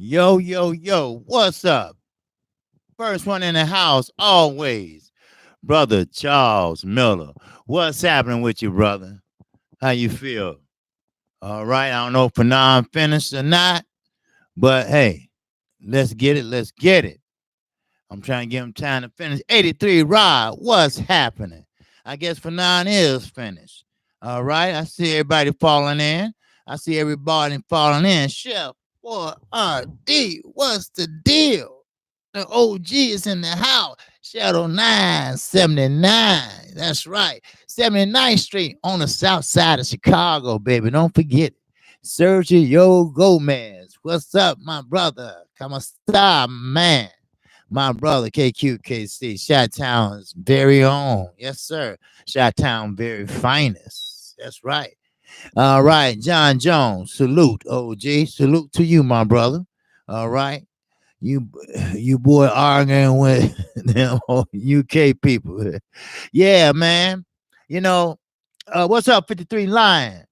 Yo, yo, yo, what's up? First one in the house, always. Brother Charles Miller. What's happening with you, brother? How you feel? All right, I don't know if Fanon finished or not, but hey, let's get it, let's get it. I'm trying to give him time to finish. 83 Rod, what's happening? I guess Fanon is finished. All right, I see everybody falling in. I see everybody falling in. Chef, boy, RD, what's the deal? The OG is in the house. Shadow 979. That's right. 79th Street on the south side of Chicago, baby. Don't forget. Sergio Gomez. What's up, my brother? Come on, stop, man. My brother, Kqkc, Chi-Town's very own. Yes, sir. Chi-Town very finest. That's right. All right. John Jones. Salute, OG. Salute to you, my brother. All right. You you boy arguing with them UK people. Yeah, man. You know, what's up, 53 Lion?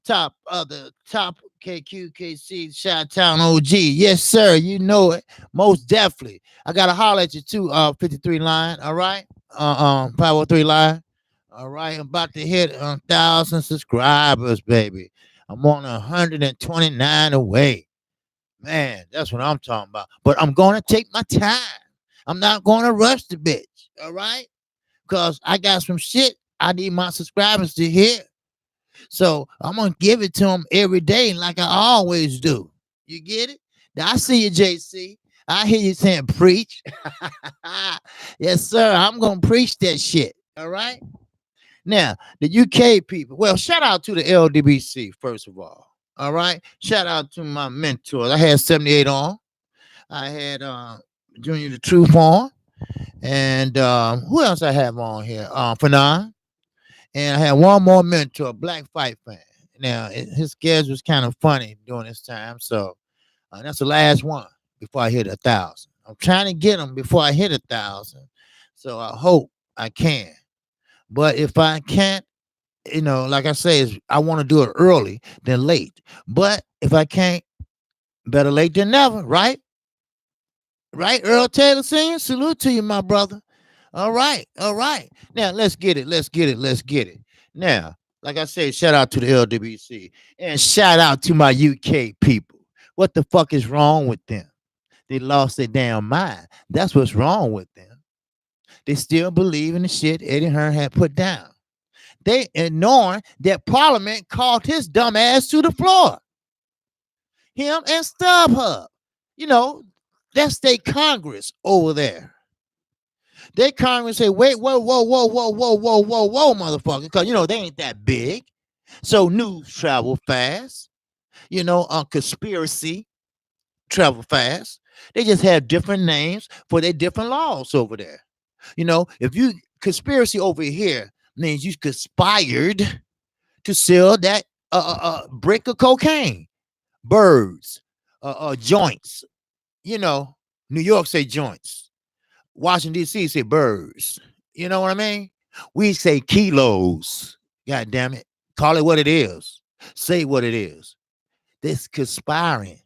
Top of the top Kqkc Shot Town OG. Yes, sir. You know it. Most definitely. I gotta holler at you too, 53 Lion. All right. 503 Lion. All right. I'm about to hit 1,000 subscribers, baby. I'm on 129 away. Man, that's what I'm talking about. But I'm going to take my time. I'm not going to rush the bitch. All right? Because I got some shit I need my subscribers to hear. So I'm going to give it to them every day like I always do. You get it? Now, I see you, JC. I hear you saying preach. Yes, sir. I'm going to preach that shit. All right? Now, the UK people, well, shout out to the LDBC, first of all. All right. Shout out to my mentors. I had 78 on. I had Junior the Truth on. And who else I have on here? Fanon. And I had one more mentor, Black Fight Fan. Now, his schedule was kind of funny during this time. So that's the last one before I hit 1,000. I'm trying to get them before I hit 1,000. So I hope I can. But if I can't, like I say, I want to do it early than late. But if I can't, better late than never, right? Right, Earl Taylor singing. Salute to you, my brother. All right, all right. Now let's get it. Let's get it. Let's get it. Now, like I say, shout out to the LWC and shout out to my UK people. What the fuck is wrong with them? They lost their damn mind. That's what's wrong with them. They still believe in the shit Eddie Hearn had put down. They ignoring that Parliament called his dumb ass to the floor. Him and StubHub. You know, that's their Congress over there. They Congress say, wait, whoa, whoa, whoa, whoa, whoa, whoa, whoa, whoa, motherfucker. Because, they ain't that big. So news travel fast. Conspiracy travel fast. They just have different names for their different laws over there. If you conspiracy over here means you conspired to sell that brick of cocaine, birds, joints. New York say joints. Washington, D.C. say birds. You know what I mean? We say kilos. God damn it. Call it what it is. Say what it is. This conspiring.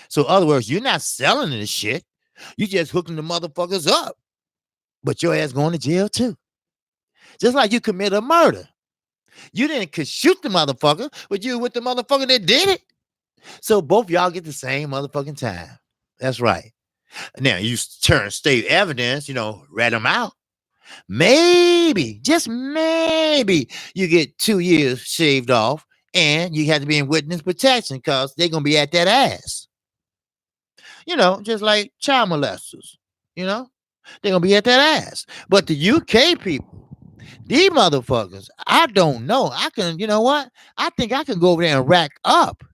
So, in other words, you're not selling this shit. You just hooking the motherfuckers up. But your ass going to jail too. Just like you commit a murder. You didn't shoot the motherfucker, but you with the motherfucker that did it. So both y'all get the same motherfucking time. That's right. Now you turn state evidence, rat them out. Maybe, just maybe, you get 2 years shaved off, and you have to be in witness protection because they're gonna be at that ass. Just like child molesters. They're gonna be at that ass. But the UK people, these motherfuckers, I don't know. I can, you know what? I think I can go over there and rack up.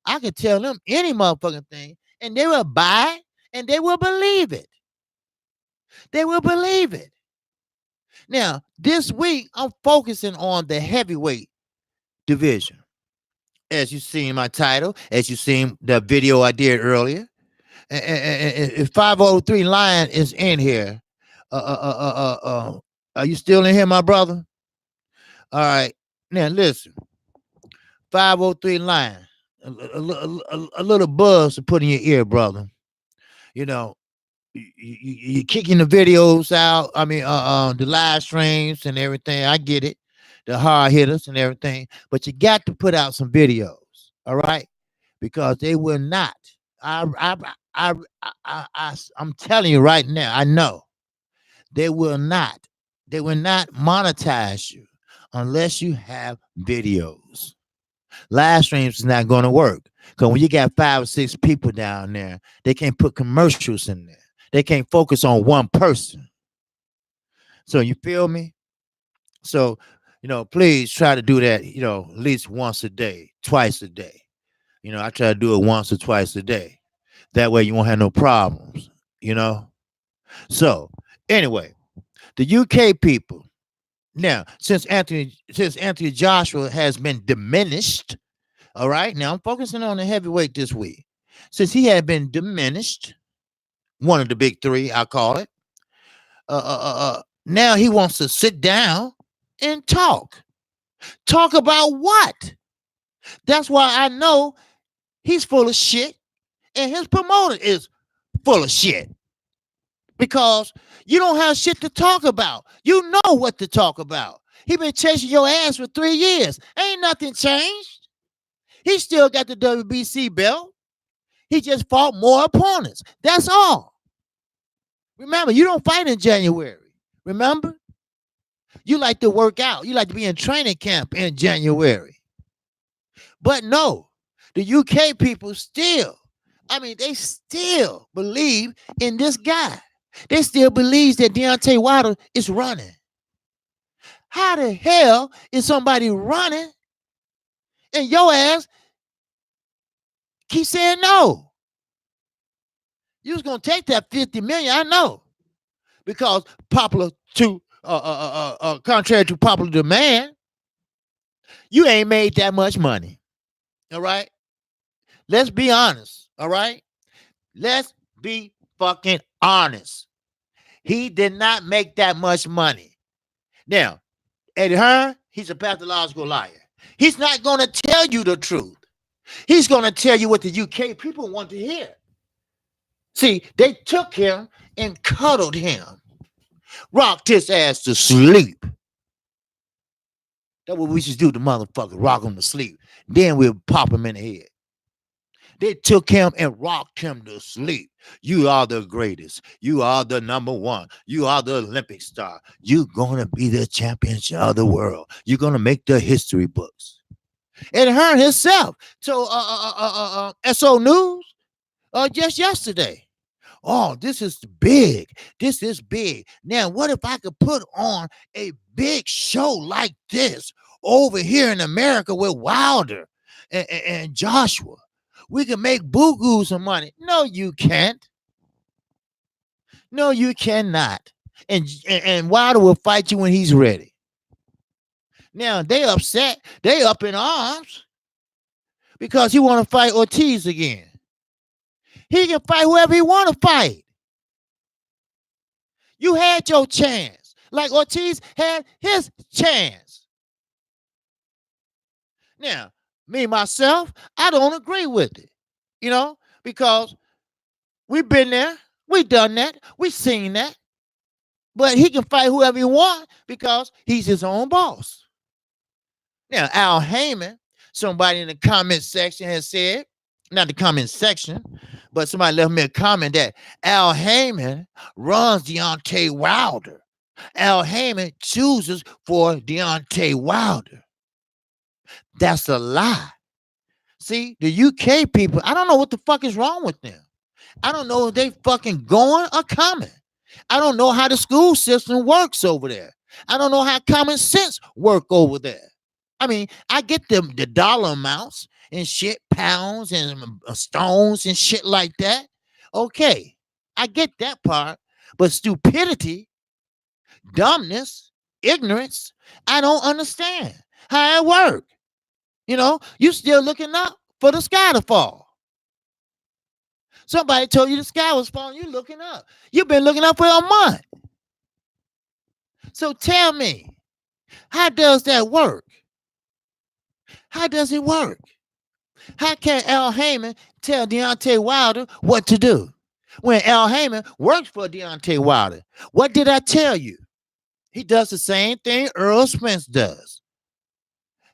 I can tell them any motherfucking thing, and they will buy and they will believe it. They will believe it. Now, this week, I'm focusing on the heavyweight division. As you see in my title, as you seen the video I did earlier. And 503 Lion is in here. Are you still in here, my brother? All right. Now, listen. 503 Lion. a little buzz to put in your ear, brother. You know, you kicking the videos out. I mean, the live streams and everything. I get it, the hard hitters and everything. But you got to put out some videos, all right? Because they will not. I, I, I, I'm telling you right now. I know they will not. They will not monetize you unless you have videos. Live streams is not going to work because when you got 5 or 6 people down there, they can't put commercials in there. They can't focus on one person. So you feel me? So, please try to do that, at least once a day, twice a day. I try to do it once or twice a day. That way you won't have no problems, you know? So, anyway, the UK people. Now, since Anthony Joshua has been diminished, all right. Now I'm focusing on the heavyweight this week. Since he had been diminished, one of the big three, I call it. Now he wants to sit down and talk. Talk about what? That's why I know he's full of shit, and his promoter is full of shit. Because you don't have shit to talk about. You know what to talk about. He been chasing your ass for 3 years. Ain't nothing changed. He still got the WBC belt. He just fought more opponents. That's all. Remember, you don't fight in January. Remember? You like to work out. You like to be in training camp in January. But no, the UK people still, they still believe in this guy. They still believe that Deontay Wilder is running. How the hell is somebody running and your ass keep saying no? You was gonna take that 50 million, I know, because contrary to popular demand, you ain't made that much money. All right, let's be honest. All right, let's be fucking honest. He did not make that much money. Now, Eddie Hearn, he's a pathological liar. He's not gonna tell you the truth. He's gonna tell you what the UK people want to hear. See, they took him and cuddled him, rocked his ass to sleep. That's what we should do to motherfuckers, rock him to sleep. Then we'll pop him in the head. They took him and rocked him to sleep. You are the greatest. You are the number one. You are the Olympic star. You're going to be the champion of the world. You're going to make the history books. And Hearn himself told SO News just yesterday. Oh, this is big. This is big. Now, what if I could put on a big show like this over here in America with Wilder and Joshua? We can make boo-goo some money. No, you can't. No, you cannot. And Wilder will fight you when he's ready. Now, they upset. They up in arms because he want to fight Ortiz again. He can fight whoever he want to fight. You had your chance, like Ortiz had his chance. Now, me, myself, I don't agree with it, because we've been there, we've done that, we've seen that. But he can fight whoever he wants because he's his own boss. Now, Al Heyman, somebody in the comment section has said, not the comment section, but somebody left me a comment that Al Heyman runs Deontay Wilder. Al Heyman chooses for Deontay Wilder. That's a lie. See, the UK people, I don't know what the fuck is wrong with them. I don't know if they fucking going or coming. I don't know how the school system works over there. I don't know how common sense work over there. I get the dollar amounts and shit, pounds and stones and shit like that. Okay, I get that part. But stupidity, dumbness, ignorance, I don't understand how it works. You still looking up for the sky to fall. Somebody told you the sky was falling. You looking up. You've been looking up for a month. So tell me, how does that work? How does it work? How can Al Heyman tell Deontay Wilder what to do when Al Heyman works for Deontay Wilder? What did I tell you? He does the same thing Earl Spence does.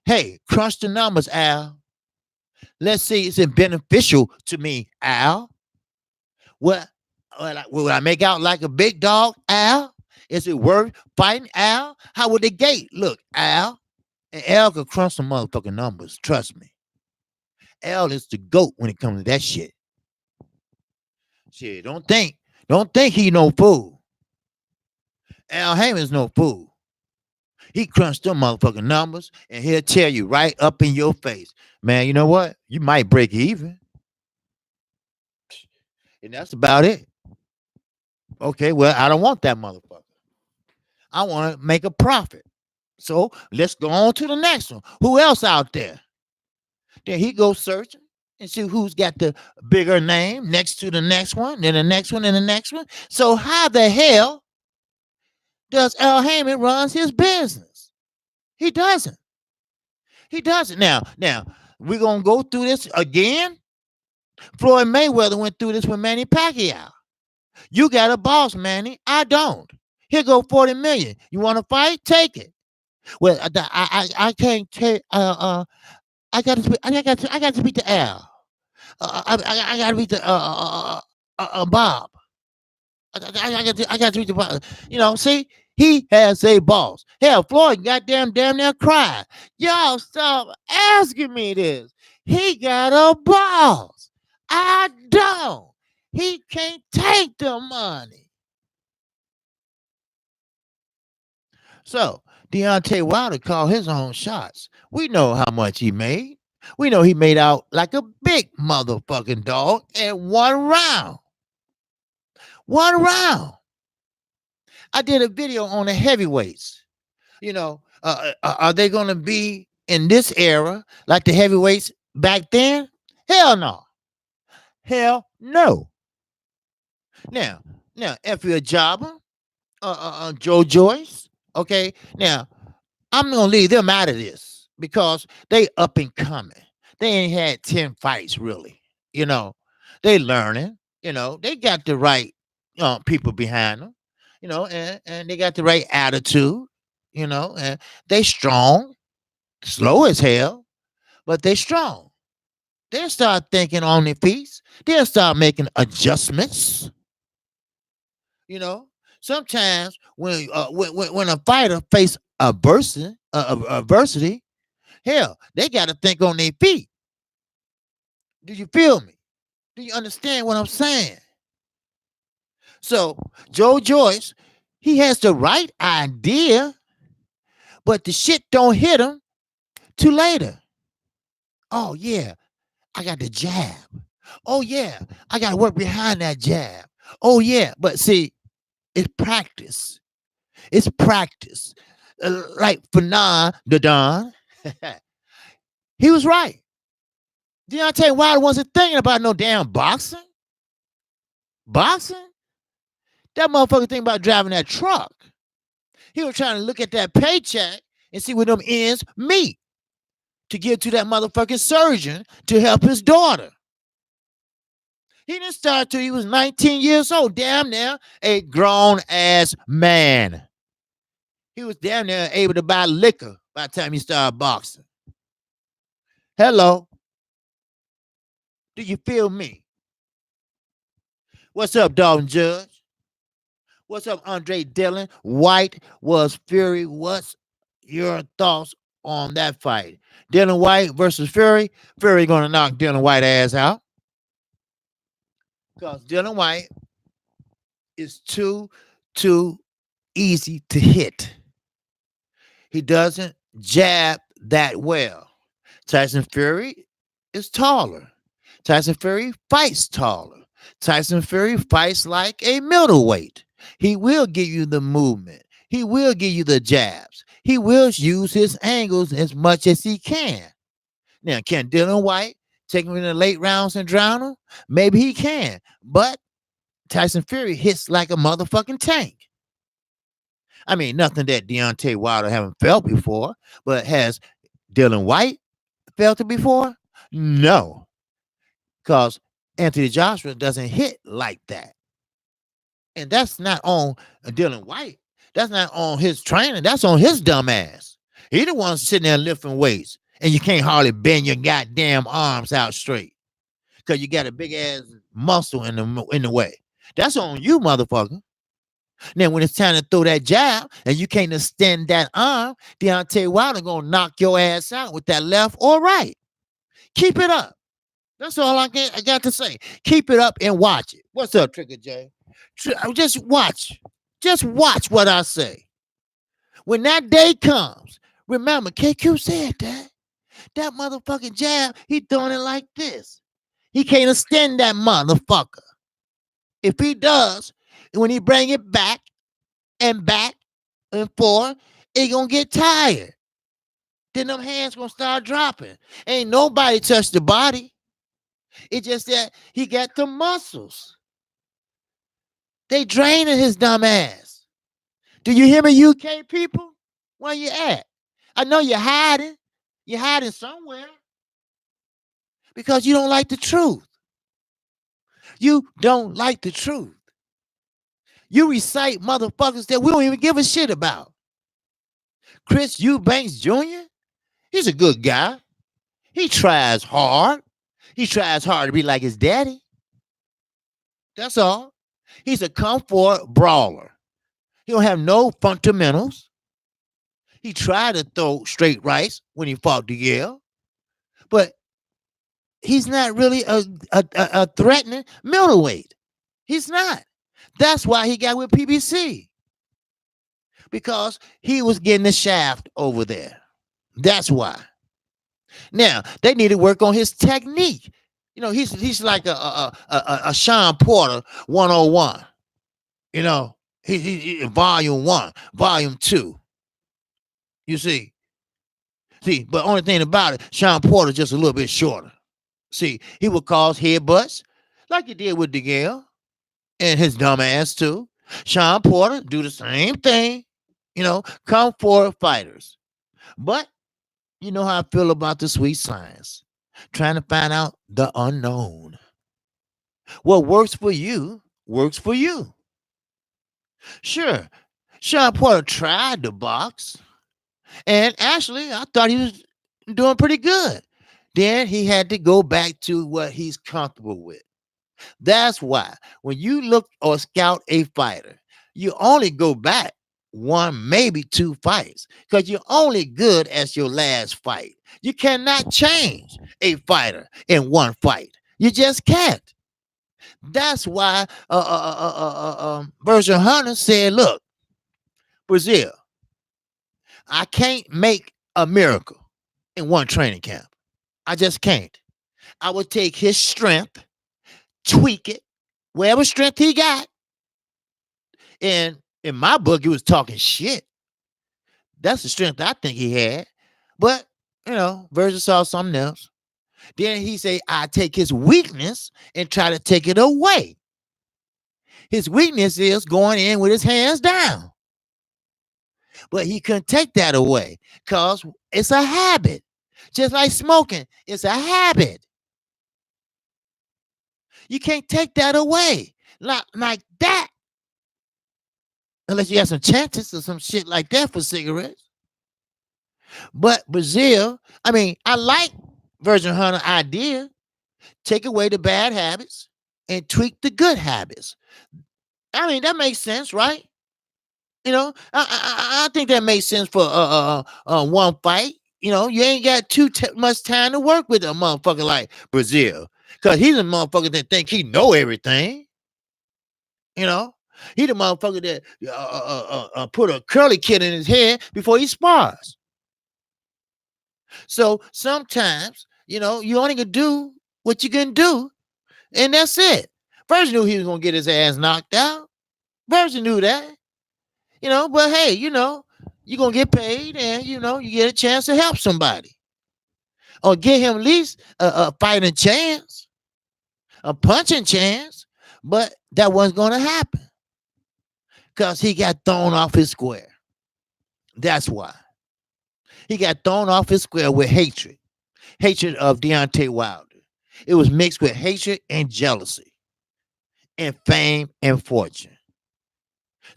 Hey, crunch the numbers, Al. Let's see, is it beneficial to me, Al? What will I make out like a big dog, Al? Is it worth fighting, Al? How would the gate look, Al? And Al can crunch some motherfucking numbers. Trust me. Al is the GOAT when it comes to that shit. Shit, don't think he no fool. Al Heyman's no fool. He crunched them motherfucking numbers and he'll tell you right up in your face, man, you know what? You might break even. And that's about it. Okay, well, I don't want that motherfucker. I want to make a profit. So let's go on to the next one. Who else out there? Then he goes searching and see who's got the bigger name next to the next one, then the next one, and the next one. So how the hell does Al Heyman runs his business? He doesn't. He doesn't. Now, we're going to go through this again. Floyd Mayweather went through this with Manny Pacquiao. You got a boss, Manny. I don't. Here go 40 million. You want to fight? Take it. Well, I can't take. I got to beat the Al. I got to beat the Bob. I got to beat the Bob. You know, see, he has a boss. Hell, Floyd damn near cried. Y'all stop asking me this. He got a boss. I don't. He can't take the money. So Deontay Wilder called his own shots. We know how much he made. We know he made out like a big motherfucking dog in one round. One round. I did a video on the heavyweights. You know, are they going to be in this era like the heavyweights back then? Hell no. Hell no. Now, if you're a jobber, Joe Joyce, okay, now I'm gonna leave them out of this because they up and coming. They ain't had 10 fights really. You know, they learning. You know, they got the right people behind them. You know, and they got the right attitude. You know, and they strong, slow as hell, but they strong. They'll start thinking on their feet. They'll start making adjustments. You know, sometimes when a fighter face adversity, hell, they got to think on their feet. Do you feel me? Do you understand what I'm saying? So Joe Joyce, he has the right idea, but the shit don't hit him till later. Oh yeah, I got the jab. Oh yeah, I got to work behind that jab. Oh yeah, but see, it's practice. It's practice. Like Fanon the Don, he was right. Deontay Wilder wasn't thinking about no damn boxing. Boxing? That motherfucker thinking about driving that truck. He was trying to look at that paycheck and see where them ends meet to give to that motherfucking surgeon to help his daughter. He didn't start till he was 19 years old, damn near a grown ass man. He was damn near able to buy liquor by the time he started boxing. Hello. Do you feel me? What's up, Dalton Judge? What's up, Andre Dillon? White was Fury. What's your thoughts on that fight? Dillon White versus Fury. Fury gonna knock Dillon White ass out. Because Dillon White is too easy to hit. He doesn't jab that well. Tyson Fury is taller. Tyson Fury fights taller. Tyson Fury fights like a middleweight. He will give you the movement. He will give you the jabs. He will use his angles as much as he can. Now, can Dillon White take him in the late rounds and drown him? Maybe he can. But Tyson Fury hits like a motherfucking tank. I mean, nothing that Deontay Wilder haven't felt before, but has Dillon White felt it before? No, because Anthony Joshua doesn't hit like that. And that's not on Dylan White. That's not on his training. That's on his dumb ass. He the one sitting there lifting weights, and you can't hardly bend your goddamn arms out straight because you got a big ass muscle in the way. That's on you, motherfucker. Now, when it's time to throw that jab and you can't extend that arm, Deontay Wilder gonna knock your ass out with that left or right. Keep it up. That's all I got to say. Keep it up and watch it. What's up, Trigger J? Just watch. Just watch what I say. When that day comes, remember, KQ said that. That motherfucking jab, he throwing it like this. He can't extend that motherfucker. If he does, when he bring it back and forth, he gonna get tired. Then them hands gonna start dropping. Ain't nobody touched the body. It's just that he got the muscles. They draining his dumb ass. Do you hear me, UK people? Where you at? I know you're hiding. You're hiding somewhere because you don't like the truth. You don't like the truth. You recite motherfuckers that we don't even give a shit about. Chris Eubanks Jr., he's a good guy. He tries hard. He tries hard to be like his daddy. That's all. He's a comfort brawler. He don't have no fundamentals. He tried to throw straight rights when he fought DL, but he's not really a threatening middleweight. He's not. That's why he got with PBC, because he was getting the shaft over there. That's why. Now they need to work on his technique. You know, he's like a Sean Porter 101. You know, he volume 1, volume 2. You see, but only thing about it, Sean Porter just a little bit shorter. See, he would cause headbutts like he did with DeGale and his dumb ass too. Sean Porter do the same thing. You know, come for fighters. But you know how I feel about the sweet science. Trying to find out the unknown. What works for you works for you. Sure, Sean Porter tried to box. And actually, I thought he was doing pretty good. Then he had to go back to what he's comfortable with. That's why when you look or scout a fighter, you only go back one, maybe two fights, because you're only good as your last fight. You cannot change a fighter in one fight. You just can't. That's why Virgil Hunter said, look, Brazil, I can't make a miracle in one training camp. I just can't. I would take his strength, tweak it, whatever strength he got. And in my book, he was talking shit. That's the strength I think he had. But, you know, Virgil saw something else. Then he said, I take his weakness and try to take it away. His weakness is going in with his hands down. But he couldn't take that away because it's a habit. Just like smoking, it's a habit. You can't take that away. Not like that. Unless you have some chances or some shit like that for cigarettes. But Brazil, I mean, I like Virgil Hunter idea. Take away the bad habits and tweak the good habits. I mean, that makes sense, right? You know, I think that makes sense for one fight. You know, you ain't got too much time to work with a motherfucker like Brazil, because he's a motherfucker that think he know everything. You know, he the motherfucker that put a curly kid in his head before he spars. So sometimes, you know, you only can do what you can do, and that's it. Virgil knew he was gonna get his ass knocked out. Virgil knew that. You know, but hey, you know, you're gonna get paid, and you know, you get a chance to help somebody. Or get him at least a fighting chance, a punching chance, but that wasn't gonna happen. Because he got thrown off his square. That's why. He got thrown off his square with hatred. hatred of Deontay Wilder. It was mixed with hatred and jealousy and fame and fortune.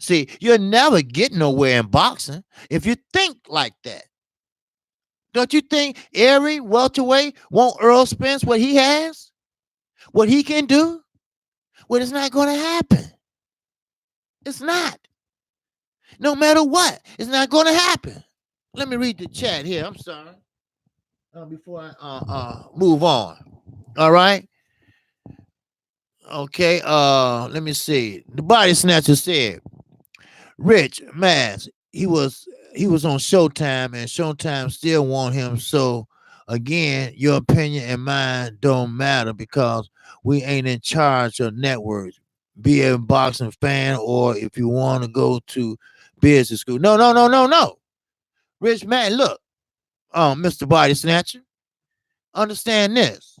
See, you'll never get nowhere in boxing if you think like that. Don't you think every welterweight want Earl Spence what he has? What he can do? Well, it's not going to happen. It's not. No matter what, it's not going to happen. Let me read the chat here. I'm sorry. Before I move on. All right. Okay. Let me see. The body snatcher said, Rich Mass, he was on Showtime, and Showtime still want him. So again, your opinion and mine don't matter because we ain't in charge of networks. Be a boxing fan, or if you want to go to business school. No, no, no, no, no. Rich man, look, Mr. Body Snatcher, understand this.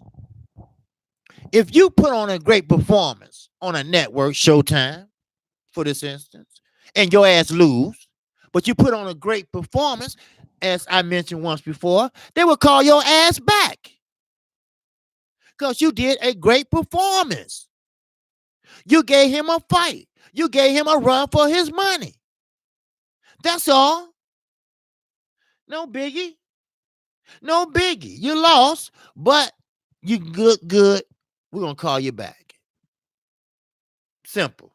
If you put on a great performance on a network, Showtime, for this instance, and your ass lose, but you put on a great performance, as I mentioned once before, they will call your ass back because you did a great performance. You gave him a fight. You gave him a run for his money. That's all. No biggie. No biggie. You lost, but you good. We're going to call you back. Simple.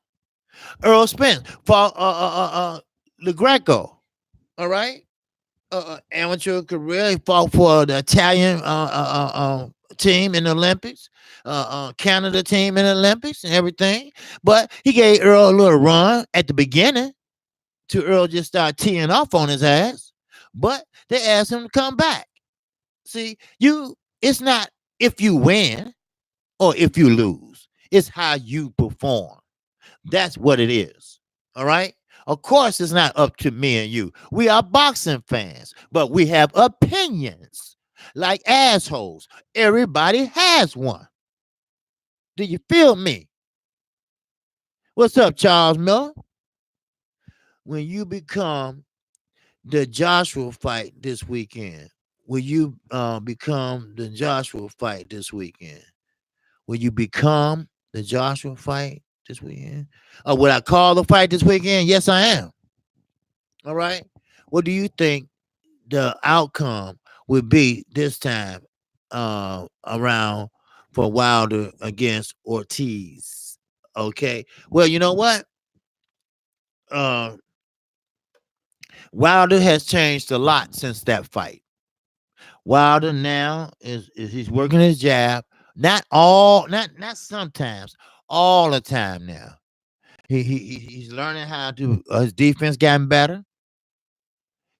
Earl Spence for the Greco. All right? Amateur career. He fought for the Italian team in the Olympics, Canada team in the Olympics and everything. But he gave Earl a little run at the beginning to Earl just start teeing off on his ass. But they asked him to come back. See, it's not if you win or if you lose. It's how you perform. That's what it is. All right? Of course, it's not up to me and you. We are boxing fans, but we have opinions like assholes. Everybody has one. Do you feel me? What's up, Charles Miller? When you become the Joshua fight this weekend, will you become the Joshua fight this weekend? Will you become the Joshua fight this weekend? Or would I call the fight this weekend? Yes, I am. All right. What do you think the outcome would be this time around for Wilder against Ortiz? Okay. Well, you know what? Uh, Wilder has changed a lot since that fight. Wilder now is he's working his jab. Not sometimes, all the time now. He's learning how to his defense gotten better.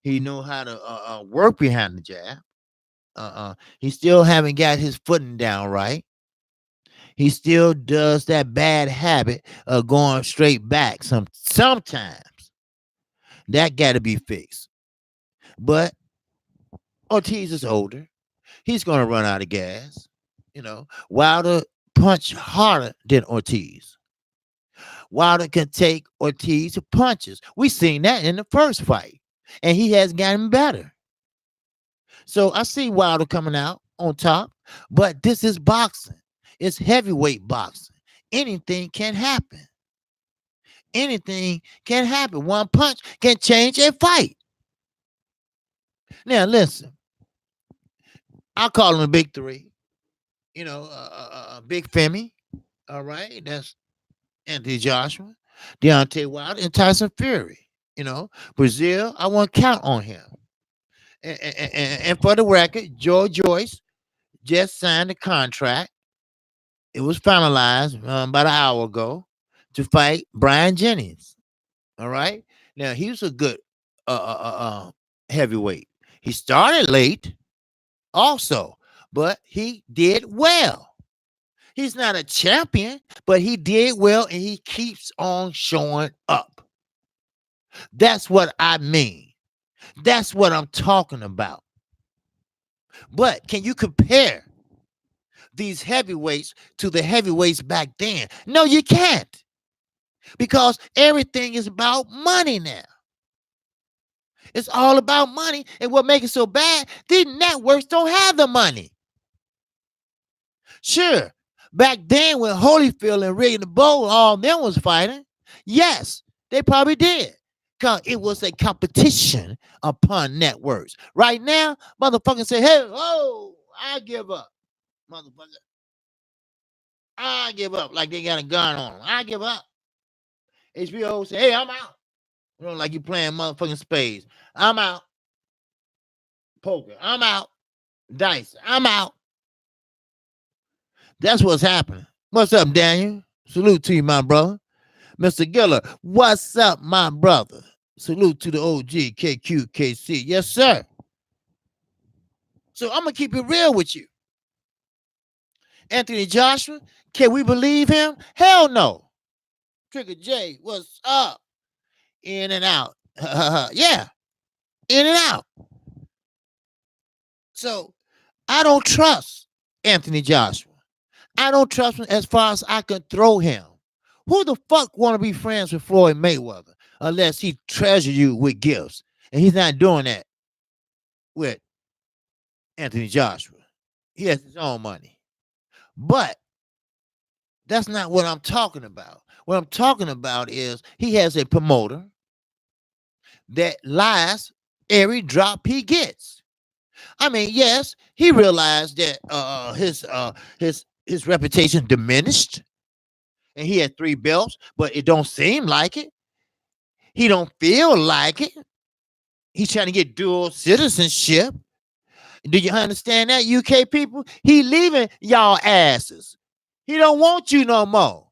He know how to work behind the jab. He still haven't got his footing down right. He still does that bad habit of going straight back. Sometimes that got to be fixed. But Ortiz is older. He's going to run out of gas. Wilder punch harder than Ortiz. Wilder can take Ortiz punches. We seen that in the first fight, and he has gotten better. So I see Wilder coming out on top, but this is boxing. It's heavyweight boxing. Anything can happen. Anything can happen. One punch can change a fight. Now listen, I call him a big three. Big Femi. All right, that's Anthony Joshua, Deontay Wilder, and Tyson Fury. Brazil, I won't count on him. And for the record, Joe Joyce just signed a contract. It was finalized about an hour ago to fight Brian Jennings. All right. Now he was a good heavyweight. He started late, also, but he did well. He's not a champion, but he did well, and he keeps on showing up. That's what I mean. That's what I'm talking about. But can you compare these heavyweights to the heavyweights back then? No, you can't. Because everything is about money now. It's all about money. And what makes it so bad, these networks don't have the money. Sure. Back then when Holyfield and Rigging the Bowl, all them was fighting. Yes, they probably did. Cause it was a competition upon networks. Right now, motherfuckers say, hey, oh, I give up. Motherfucker. I give up. Like they got a gun on them. I give up. HBO say, hey, I'm out. You know, like you playing motherfucking spades. I'm out. Poker. I'm out. Dice. I'm out. That's what's happening. What's up, Daniel? Salute to you, my brother. Mr. Giller, what's up, my brother? Salute to the OG Kqkc. Yes, sir. So I'm going to keep it real with you. Anthony Joshua, can we believe him? Hell no. Kqkc, what's up? In and out. Yeah, in and out. So I don't trust Anthony Joshua. I don't trust him as far as I can throw him. Who the fuck want to be friends with Floyd Mayweather unless he treasure you with gifts? And he's not doing that with Anthony Joshua. He has his own money. But that's not what I'm talking about. What I'm talking about is he has a promoter that lies every drop he gets. I mean, yes, he realized that his reputation diminished, and he had 3 belts, but it don't seem like it. He don't feel like it. He's trying to get dual citizenship. Do you understand that, UK people? He leaving y'all asses. He don't want you no more.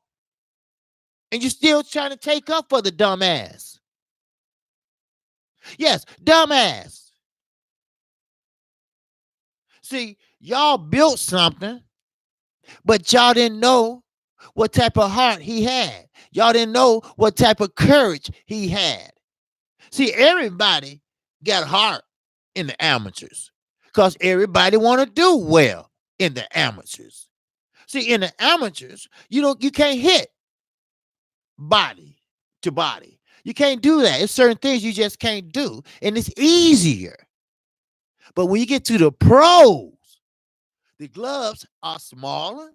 And you still trying to take up for the dumbass. Yes, dumbass. See, y'all built something, but y'all didn't know what type of heart he had. Y'all didn't know what type of courage he had. See, everybody got heart in the amateurs because everybody want to do well in the amateurs. See, in the amateurs, you can't hit body to body. You can't do that. It's certain things you just can't do, and it's easier. But when you get to the pros, the gloves are smaller.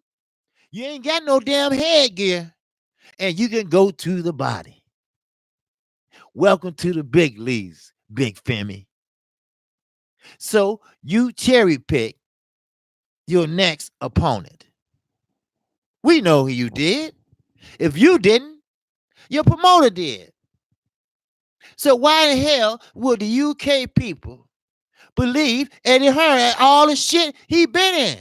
You ain't got no damn headgear, and you can go to the body. Welcome to the big leagues, Big Femi. So you cherry pick your next opponent. We know who you did. If you didn't, your promoter did. So why the hell would the UK people believe Eddie Hearn and all the shit he been in?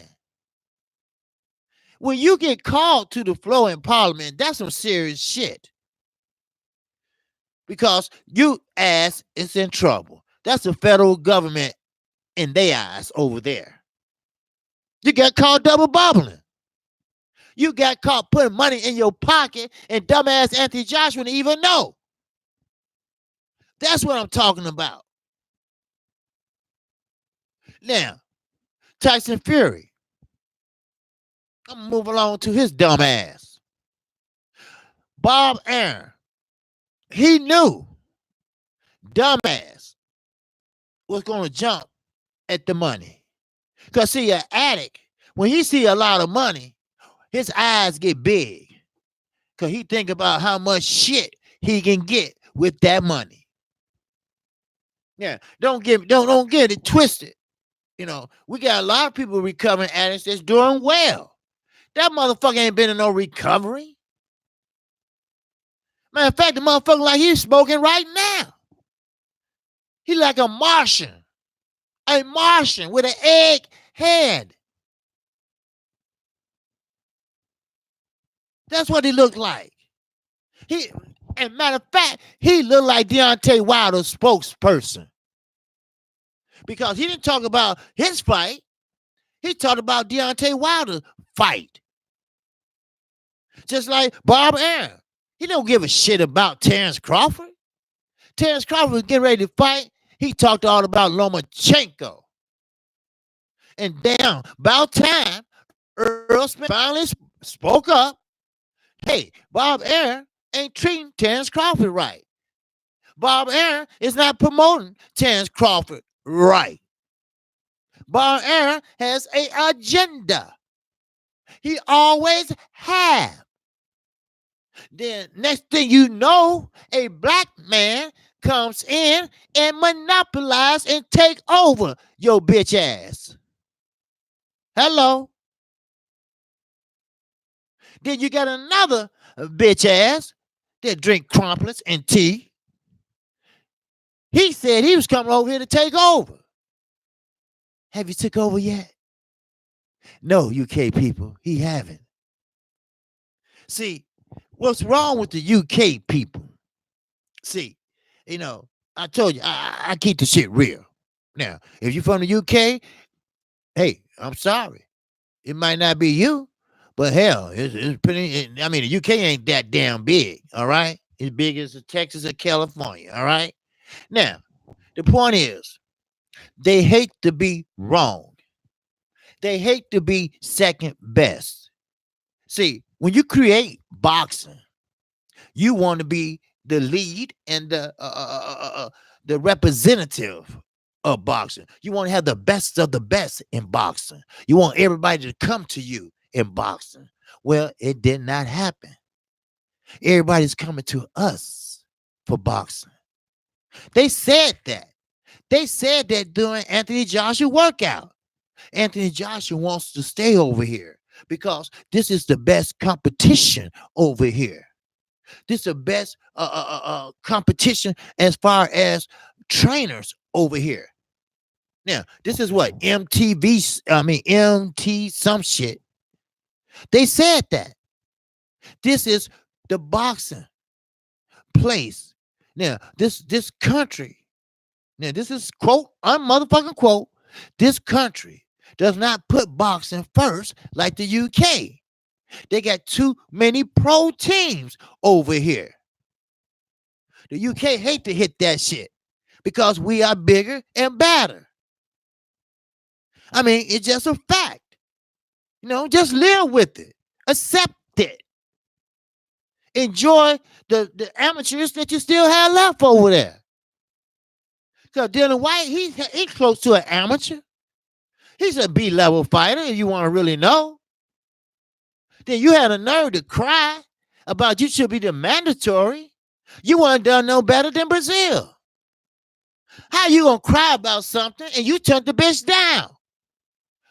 When you get called to the floor in Parliament, that's some serious shit. Because you ass is in trouble. That's the federal government in their eyes over there. You got caught double bobbling. You got caught putting money in your pocket, and dumbass Anthony Joshua didn't even know. That's what I'm talking about. Now, Tyson Fury. I'm going to move along to his dumb ass. Bob Arum. He knew dumbass was going to jump at the money. Because, see, an addict, when he see a lot of money, his eyes get big. Because he think about how much shit he can get with that money. Yeah, don't get it twisted. You know, we got a lot of people recovering addicts that's doing well. That motherfucker ain't been in no recovery. Matter of fact, the motherfucker like he's smoking right now. He like a Martian with an egg head. That's what he looked like. And matter of fact, he looked like Deontay Wilder's spokesperson. Because he didn't talk about his fight. He talked about Deontay Wilder's fight. Just like Bob Arum. He don't give a shit about Terrence Crawford. Terrence Crawford was getting ready to fight. He talked all about Lomachenko. And damn, about time, Earl Smith finally spoke up. Hey, Bob Arum ain't treating Terrence Crawford right. Bob Arum is not promoting Terrence Crawford right. Bob Arum has an agenda. He always have. Then next thing you know, a black man comes in and monopolize and take over your bitch ass. Hello. Then you got another bitch ass that drink crumpets and tea. He said he was coming over here to take over. Have you took over yet? No, UK people, he haven't. See, what's wrong with the UK people? See, I told you, I keep the shit real. Now, if you're from the UK, hey, I'm sorry. It might not be you, but hell, it's pretty. I mean, the UK ain't that damn big, all right? As big as Texas or California, all right? Now, the point is, they hate to be wrong. They hate to be second best. See, when you create boxing, you want to be the lead and the representative of boxing. You want to have the best of the best in boxing. You want everybody to come to you in boxing. Well, it did not happen. Everybody's coming to us for boxing. They said that. They said that during Anthony Joshua workout. Anthony Joshua wants to stay over here because this is the best competition over here. This is the best competition as far as trainers over here. Now, this is what MT some shit. They said that. This is the boxing place. Now, this country, now this is quote, motherfucking quote, this country does not put boxing first like the UK. They got too many pro teams over here. The UK hate to hit that shit because we are bigger and badder. I mean, it's just a fact. Just live with it. Accept it. Enjoy the amateurs that you still have left over there. Because Dylan White, he's close to an amateur. He's a B-level fighter, if you want to really know. Then you had a nerve to cry about you should be the mandatory. You weren't done no better than Brazil. How you gonna cry about something and you turned the bitch down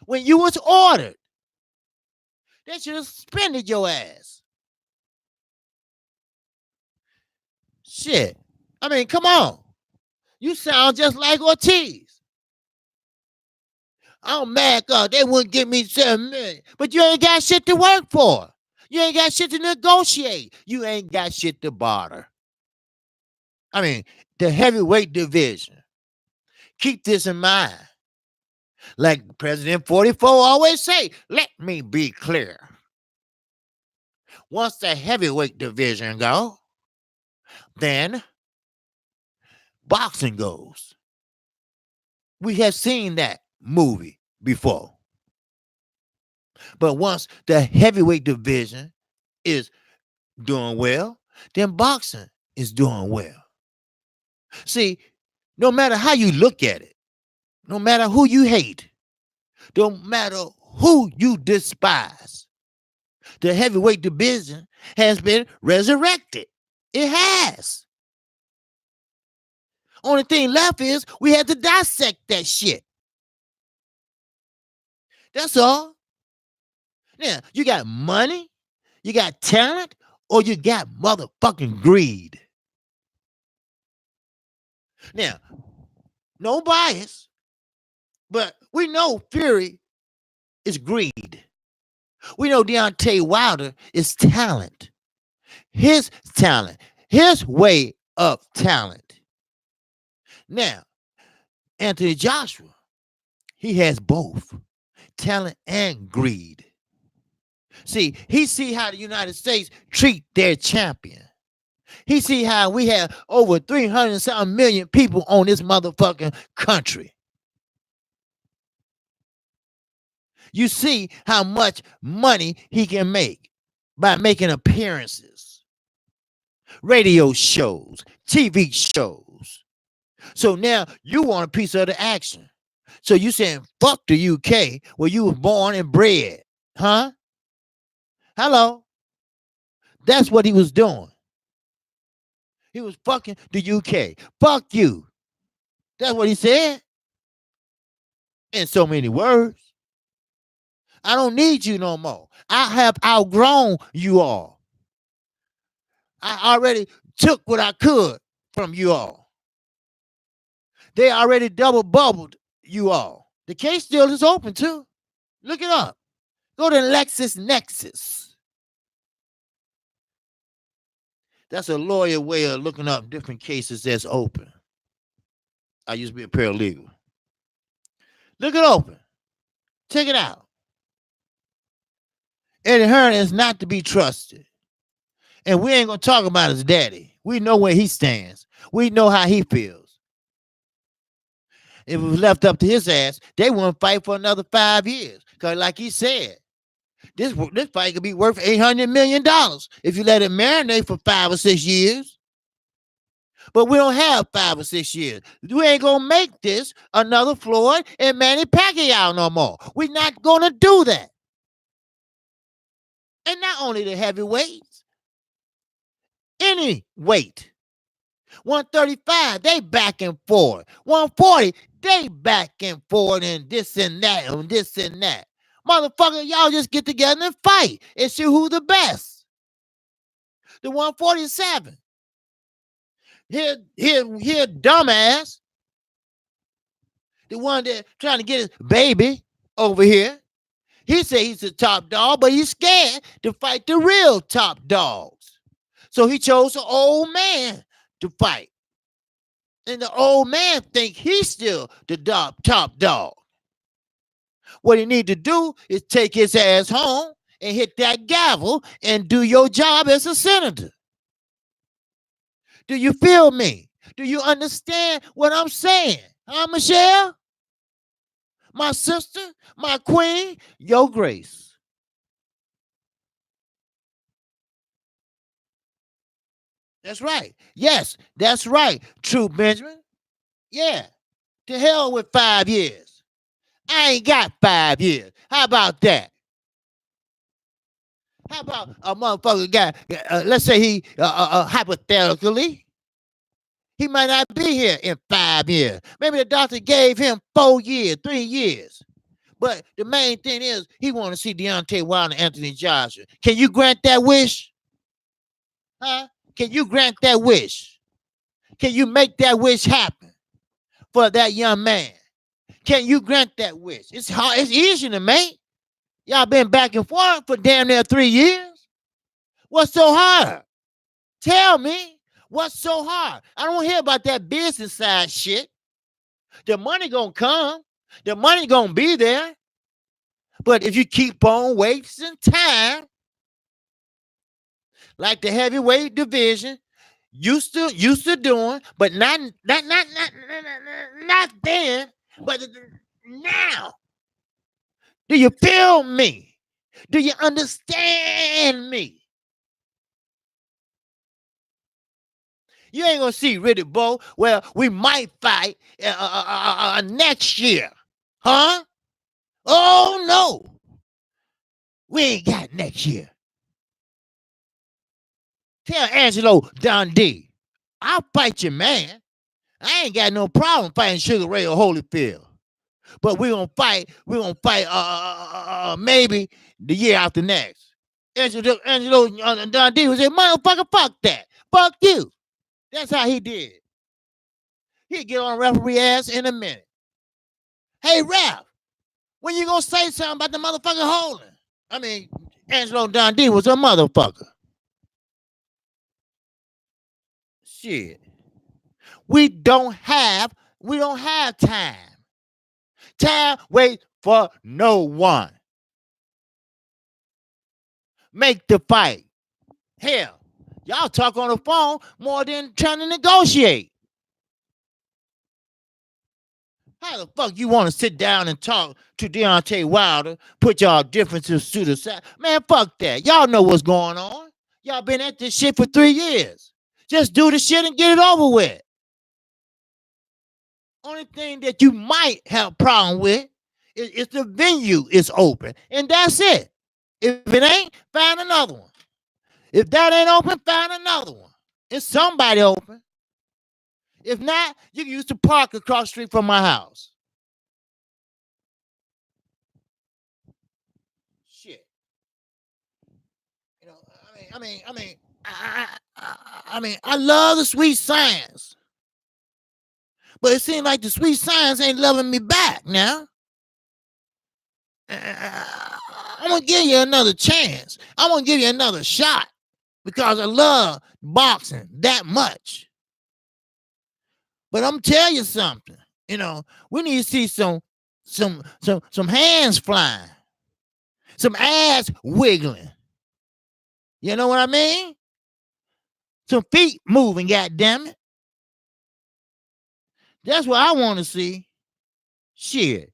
when you was ordered? They should have suspended your ass. Shit. I mean, come on. You sound just like Ortiz. I'm mad because they wouldn't give me $7 million. But you ain't got shit to work for. You ain't got shit to negotiate. You ain't got shit to barter. I mean, the heavyweight division. Keep this in mind. Like President 44 always say, let me be clear. Once the heavyweight division go, then boxing goes. We have seen that movie before. But once the heavyweight division is doing well, then boxing is doing well. See, no matter how you look at it, no matter who you hate, no matter who you despise, the heavyweight division has been resurrected. It has. Only thing left is we had to dissect that shit. That's all. Now, you got money, you got talent, or you got motherfucking greed. Now, no bias, but we know Fury is greed. We know Deontay Wilder is talent. His talent, his way of talent. Now, Anthony Joshua, he has both talent and greed. See, he see how the United States treat their champion. He see how we have over 300-something million people on this motherfucking country. You see how much money he can make by making appearances, radio shows, TV shows. So now you want a piece of the action. So you saying fuck the UK where you was born and bred, huh? Hello. That's what he was doing. He was fucking the UK. Fuck you. That's what he said. In so many words. I don't need you no more. I have outgrown you all. I already took what I could from you all. They already double bubbled you all. The case still is open too. Look it up. Go to LexisNexis. That's a lawyer way of looking up different cases that's open. I used to be a paralegal. Look it open. Check it out. Eddie Hearn is not to be trusted. And we ain't going to talk about his daddy. We know where he stands. We know how he feels. If it was left up to his ass, they wouldn't fight for another 5 years. Because like he said, this fight could be worth $800 million if you let it marinate for 5 or 6 years. But we don't have 5 or 6 years. We ain't going to make this another Floyd and Manny Pacquiao no more. We're not going to do that. And not only the heavyweights, any weight. 135, they back and forth. 140, they back and forth and this and that and this and that. Motherfucker, y'all just get together and fight and see who's the best. The 147. Here, dumbass. The one that trying to get his baby over here. He said he's the top dog, but he's scared to fight the real top dogs. So he chose an old man to fight. And the old man think he's still the top dog. What he need to do is take his ass home and hit that gavel and do your job as a senator. Do you feel me? Do you understand what I'm saying? Huh, Michelle? My sister, my queen, your grace. That's right. Yes, that's right. True, Benjamin. Yeah. To hell with 5 years. I ain't got 5 years. How about that? How about a motherfucker guy, let's say he, hypothetically, he might not be here in 5 years. Maybe the doctor gave him 4 years, 3 years. But the main thing is he want to see Deontay Wilder and Anthony Joshua. Can you grant that wish? Huh? Can you grant that wish? Can you make that wish happen for that young man? Can you grant that wish? It's hard. It's easy to make. Y'all been back and forth for damn near 3 years. What's so hard? Tell me what's so hard. I don't hear about that business side shit. The money gonna come. The money gonna be there. But if you keep on wasting time, like the heavyweight division used to doing, but not then, but now. Do you feel me? Do you understand me? You ain't gonna see Riddick Bowe. Well, we might fight next year, huh? Oh no, we ain't got next year. Tell Angelo Dundee, I'll fight you, man. I ain't got no problem fighting Sugar Ray or Holyfield. But we're gonna fight maybe the year after next. Angelo Dundee was a motherfucker, fuck that. Fuck you. That's how he did. He'd get on referee ass in a minute. Hey, ref, when you gonna say something about the motherfucker holding? I mean, Angelo Dundee was a motherfucker. Shit. We don't have time. Time wait for no one. Make the fight. Hell, y'all talk on the phone more than trying to negotiate. How the fuck you want to sit down and talk to Deontay Wilder, put y'all differences to the side? Man, fuck that. Y'all know what's going on. Y'all been at this shit for 3 years. Just do the shit and get it over with. Only thing that you might have a problem with is the venue is open. And that's it. If it ain't, find another one. If that ain't open, find another one. It's somebody open. If not, you can use the park across the street from my house. Shit. You know, I love the sweet science, but it seems like the sweet science ain't loving me back now. I'm gonna give you another chance. I'm gonna give you another shot because I love boxing that much. But I'm telling you something. You know, we need to see some hands flying, some ass wiggling. You know what I mean? Some feet moving. Goddamn it! That's what I want to see. Shit.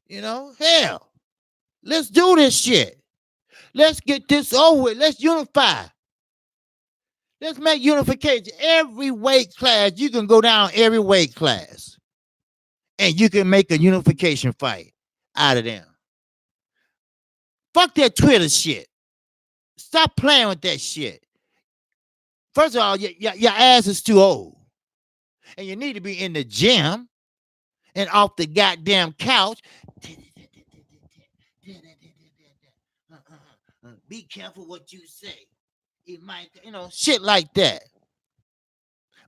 You know, hell. Let's do this shit. Let's get this over with. Let's unify. Let's make unification. Every weight class, you can go down every weight class. And you can make a unification fight out of them. Fuck that Twitter shit. Stop playing with that shit. First of all, your ass is too old. And you need to be in the gym and off the goddamn couch. Be careful what you say. It might, shit like that.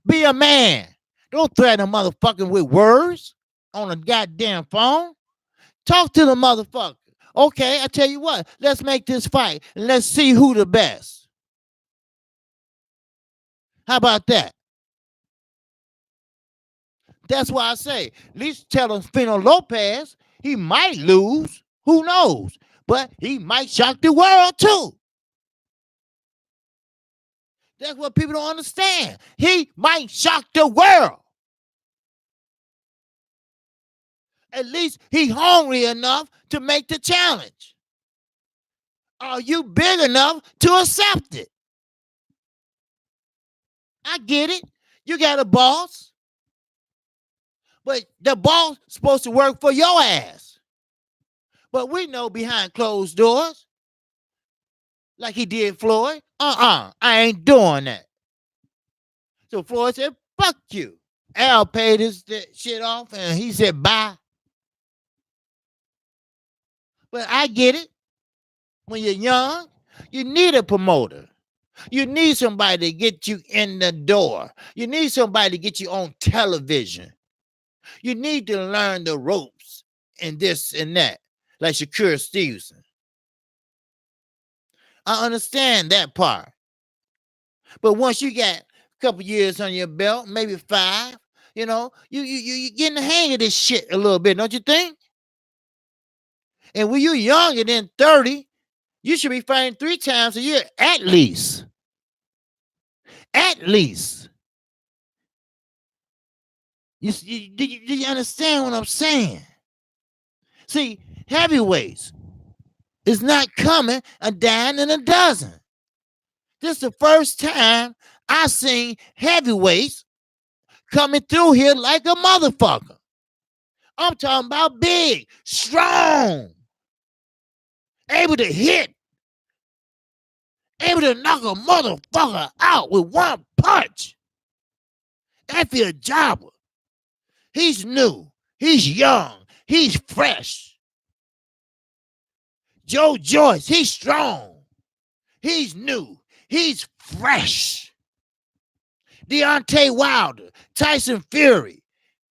Be a man. Don't threaten a motherfucker with words on a goddamn phone. Talk to the motherfucker. Okay, I tell you what. Let's make this fight and let's see who the best. How about that? That's why I say, at least tell Fino Lopez he might lose. Who knows? But he might shock the world too. That's what people don't understand. He might shock the world. At least he hungry enough to make the challenge. Are you big enough to accept it? I get it. You got a boss. But the boss is supposed to work for your ass. But we know behind closed doors, like he did Floyd, I ain't doing that. So Floyd said, fuck you. Al paid his shit off and he said, bye. But I get it. When you're young, you need a promoter. You need somebody to get you in the door. You need somebody to get you on television. You need to learn the ropes and this and that, like Kqkc Stevenson. I understand that part. But once you got a couple years on your belt, maybe 5, you getting the hang of this shit a little bit, don't you think? And when you're younger than 30, you should be fighting 3 times a year at least. At least. Do you understand what I'm saying? See, heavyweights is not coming a dime and a dozen. This is the first time I seen heavyweights coming through here like a motherfucker. I'm talking about big, strong, able to hit, able to knock a motherfucker out with one punch. That Jabba. He's new. He's young. He's fresh. Joe Joyce, he's strong. He's new. He's fresh. Deontay Wilder, Tyson Fury,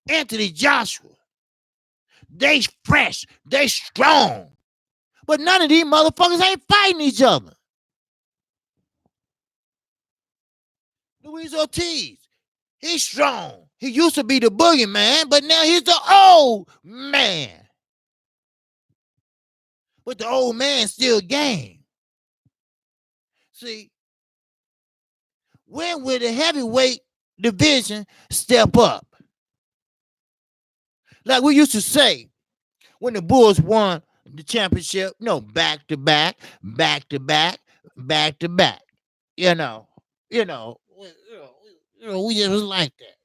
Anthony Joshua. They fresh. They strong. But none of these motherfuckers ain't fighting each other. Luis Ortiz, he's strong. He used to be the boogeyman, but now he's the old man. But the old man still game. See, when will the heavyweight division step up? Like we used to say, when the Bulls won the championship, back to back, back to back, back to back. We just was like that.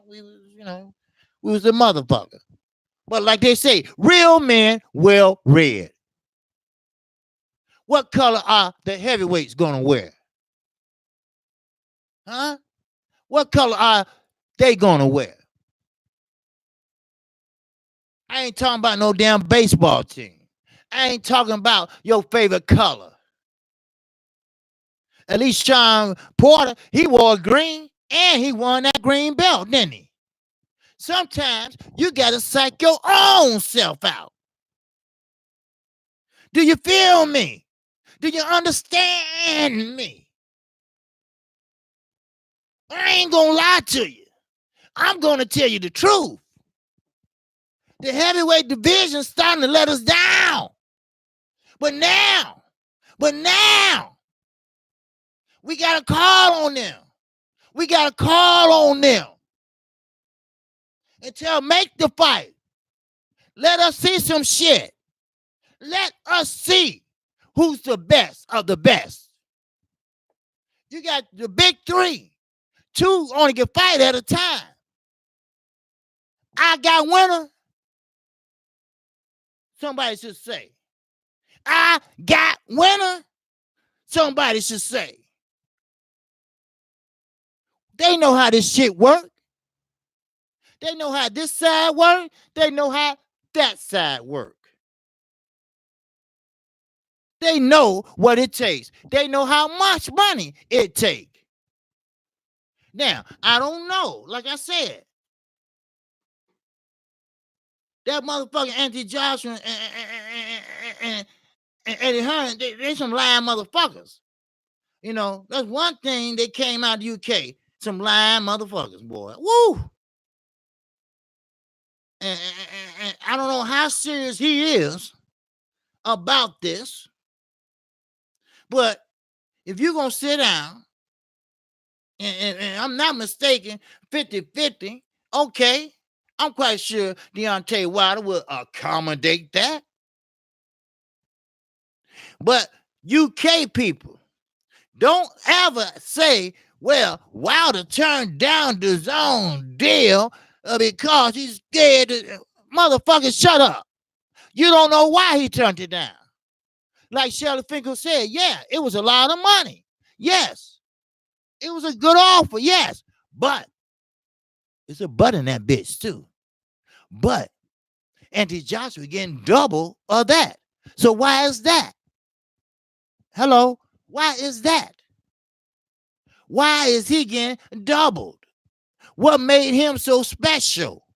We was a motherfucker. But like they say, real men well read. What color are the heavyweights gonna wear? Huh? What color are they gonna wear? I ain't talking about no damn baseball team. I ain't talking about your favorite color. At least Sean Porter, he wore green and he won that green belt, didn't he? Sometimes you gotta psych your own self out. Do you feel me? Do you understand me? I ain't gonna lie to you. I'm gonna tell you the truth. The heavyweight division's starting to let us down. But now, we gotta call on them. We gotta call on them. Until make the fight. Let us see some shit. Let us see who's the best of the best. You got the big three. Two only can fight at a time. I got winner. Somebody should say. I got winner. Somebody should say. They know how this shit work. They know how this side work. They know how that side work. They know what it takes. They know how much money it takes. Now, I don't know. Like I said, that motherfucking Anthony Joshua and Eddie Hearn, they some lying motherfuckers. You know, that's one thing they came out of the UK. Some lying motherfuckers, boy. Woo! And I don't know how serious he is about this, but if you're going to sit down, and I'm not mistaken, 50-50, okay, I'm quite sure Deontay Wilder will accommodate that. But UK people, don't ever say, well, Wilder turned down the zone deal because he's scared. Motherfucker, shut up. You don't know why he turned it down. Like Shelly Finkel said, yeah, it was a lot of money. Yes. It was a good offer, yes. But it's a but in that bitch, too. But Anthony Joshua getting double of that. So why is that? Hello? Why is that? Why is he getting doubled? What made him so special?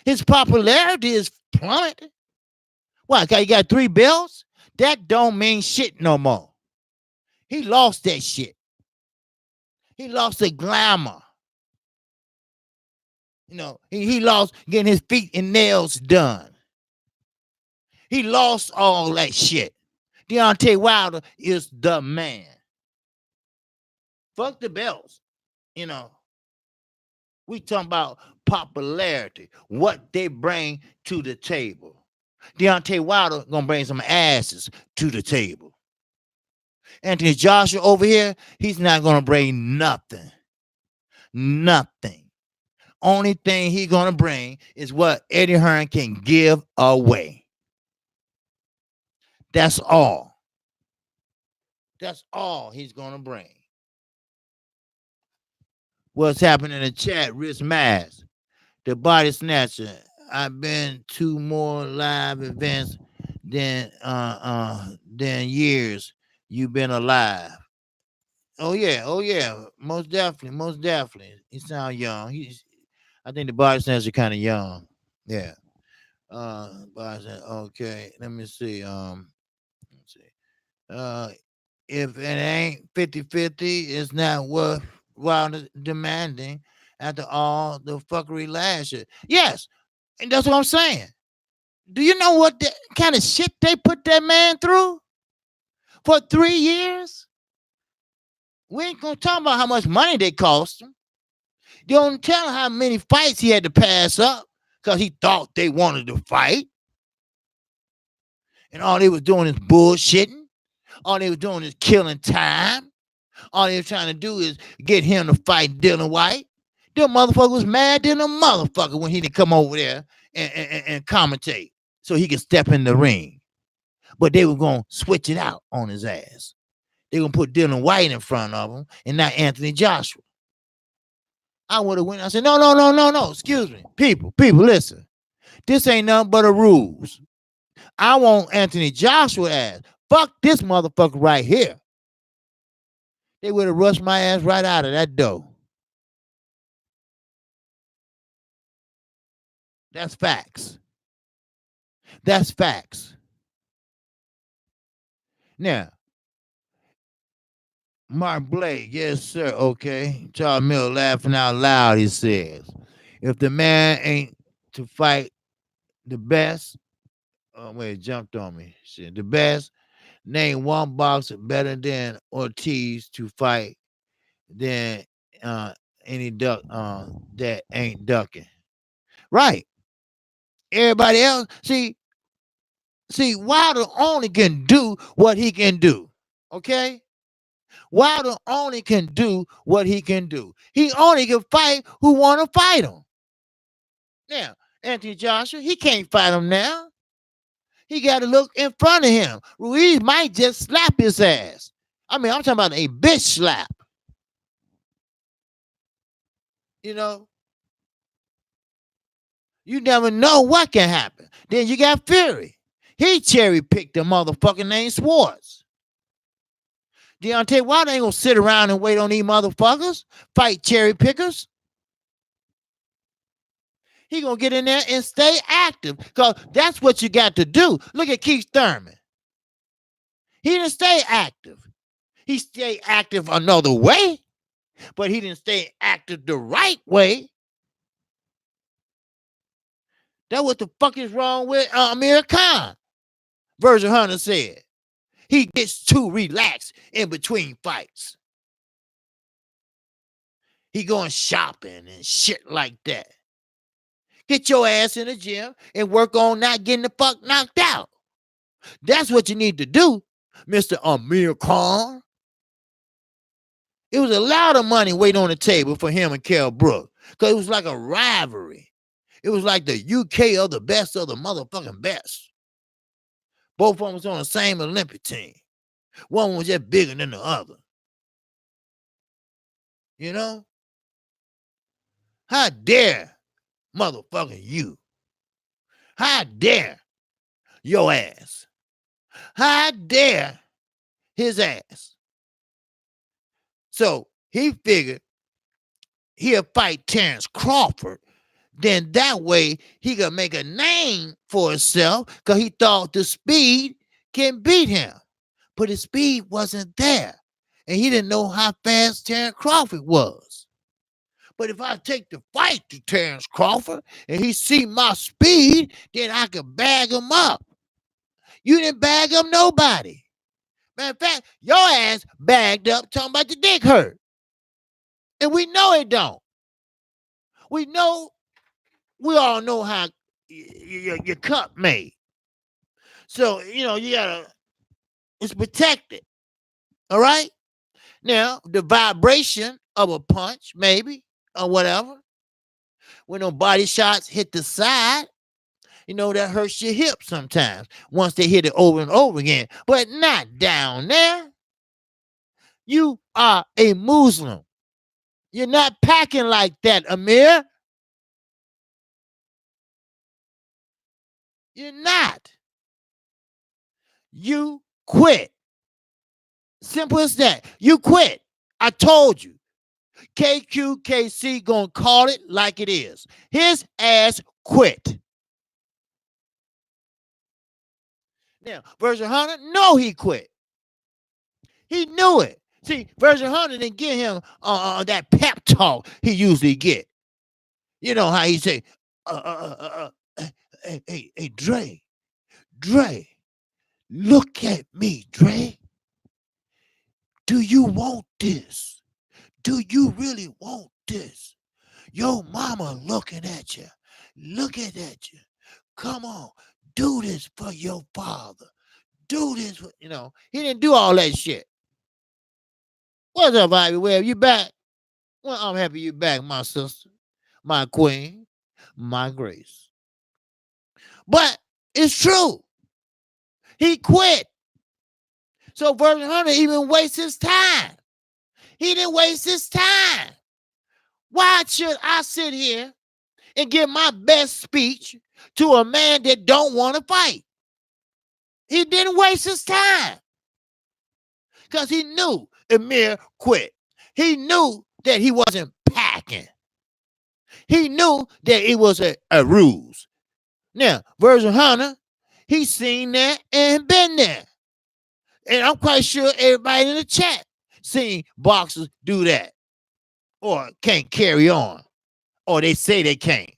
His popularity is plummeted. Why? Because he got 3 belts? That don't mean shit no more. He lost that shit. He lost the glamour. You know, he lost getting his feet and nails done. He lost all that shit. Deontay Wilder is the man. Fuck the belts. You know, we talking about popularity, what they bring to the table. Deontay Wilder gonna bring some asses to the table. Anthony Joshua over here, he's not gonna bring nothing. Nothing. Only thing he gonna bring is what Eddie Hearn can give away. That's all. That's all he's gonna bring. What's happening in the chat? Rich Mass, the body snatcher. I've been to more live events than years you've been alive. Oh yeah, most definitely. He sounds young. I think the body snatcher kind of young. Yeah. Body snatcher. Okay, let me see. Let's see. If it ain't 50-50, it's not worth Wilder demanding after all the fuckery last year. Yes, and that's what I'm saying. Do you know what kind of shit they put that man through for 3 years? We ain't gonna talk about how much money they cost him. You don't tell how many fights he had to pass up because he thought they wanted to fight. And all they was doing is bullshitting. All they was doing is killing time. All they were trying to do is get him to fight Dylan White. Them motherfucker was mad than a motherfucker when he didn't come over there and commentate so he could step in the ring. but they were gonna switch it out on his ass. They gonna put Dylan White in front of him and not Anthony Joshua. I would have went. I said, no, no, no, no, no. Excuse me, people, listen. This ain't nothing but a rules. I want Anthony Joshua ass. Fuck this motherfucker right here. They would have rushed my ass right out of that door. That's facts. That's facts. Now, Mark Blake, yes, sir. Okay. Charles Miller laughing out loud, he says. If the man ain't to fight the best, oh, wait, it jumped on me. Shit, the best, name one boxer better than Ortiz to fight than any duck that ain't ducking. Right. Everybody else, see, Wilder only can do what he can do. Okay? Wilder only can do what he can do. He only can fight who want to fight him. Now, Anthony Joshua, he can't fight him now. He got to look in front of him. Ruiz might just slap his ass. I mean, I'm talking about a bitch slap. You know? You never know what can happen. Then you got Fury. He cherry-picked a motherfucker named Swartz. Deontay Wilder ain't gonna sit around and wait on these motherfuckers, fight cherry pickers. He gonna get in there and stay active, because that's what you got to do. Look at Keith Thurman. He didn't stay active. He stayed active another way, but he didn't stay active the right way. That's what the fuck is wrong with Amir Khan. Virgil Hunter said. He gets too relaxed in between fights. He going shopping and shit like that. Get your ass in the gym and work on not getting the fuck knocked out. That's what you need to do, Mr. Amir Khan. It was a lot of money waiting on the table for him and Kell Brook, because it was like a rivalry. It was like the UK of the best of the motherfucking best. Both of them was on the same Olympic team. One was just bigger than the other. You know? How dare motherfucking you? How dare your ass? How dare his ass? So he figured he'll fight Terrence Crawford. Then that way he could make a name for himself, because he thought the speed can beat him. But his speed wasn't there. And he didn't know how fast Terrence Crawford was. But if I take the fight to Terrence Crawford and he see my speed, then I can bag him up. You didn't bag up nobody. Matter of fact, your ass bagged up talking about the dick hurt. And we know it don't. We all know how your cup made. So, you gotta, it's protected. All right? Now, the vibration of a punch, maybe, or whatever, when those body shots hit the side, that hurts your hip sometimes once they hit it over and over again, but not down there. You are a Muslim. You're not packing like that, Amir. You're not. You quit. Simple as that. You quit. I told you. Kqkc gonna call it like it is. His ass quit. Now, Virgil Hunter, no, he quit. He knew it. See, Virgil Hunter didn't get him that pep talk he usually get. You know how he say, hey, Dre, look at me, Dre. Do you want this? Do you really want this? Your mama looking at you. Looking at you. Come on, do this for your father. Do this for, he didn't do all that shit. What's up, Ivy Webb? You back? Well, I'm happy you back, my sister, my queen, my grace. But it's true. He quit. So Vernon Hunter even wastes his time. He didn't waste his time. Why should I sit here and give my best speech to a man that don't want to fight? He didn't waste his time because he knew Amir quit. He knew that he wasn't packing. He knew that it was a ruse. Now, Vernon Hunter, he's seen that and been there. And I'm quite sure everybody in the chat seen boxers do that or can't carry on, or they say they can't.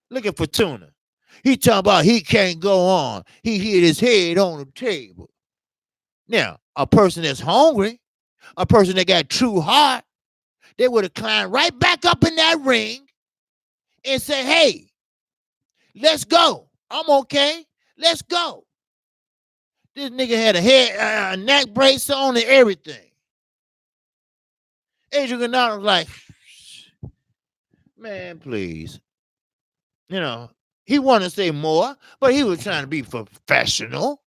Look at Fortuna. He talking about he can't go on. He hit his head on the table. Now, a person that's hungry, a person that got true heart, they would have climbed right back up in that ring and say, hey, let's go. I'm okay. Let's go. This nigga had a neck brace on and everything. Adrian Granado was like, man, please. You know, he wanted to say more, but he was trying to be professional.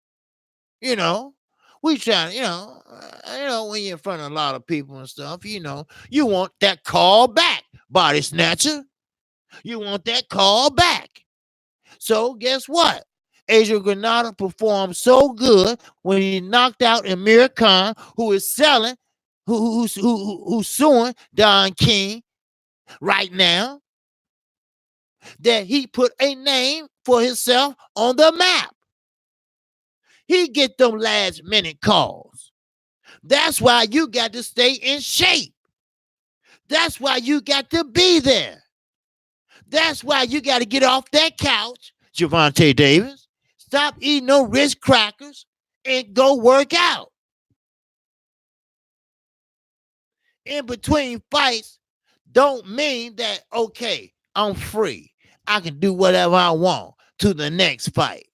You know, we trying, when you're in front of a lot of people and stuff, you want that call back, body snatcher. You want that call back. So guess what? Adrian Granado performed so good when he knocked out Amir Khan, who is selling, who's suing Don King right now, that he put a name for himself on the map. He get them last minute calls. That's why you got to stay in shape. That's why you got to be there. That's why you got to get off that couch, Gervonta Davis. Stop eating no Ritz crackers and go work out. In between fights don't mean that, okay, I'm free. I can do whatever I want to the next fight.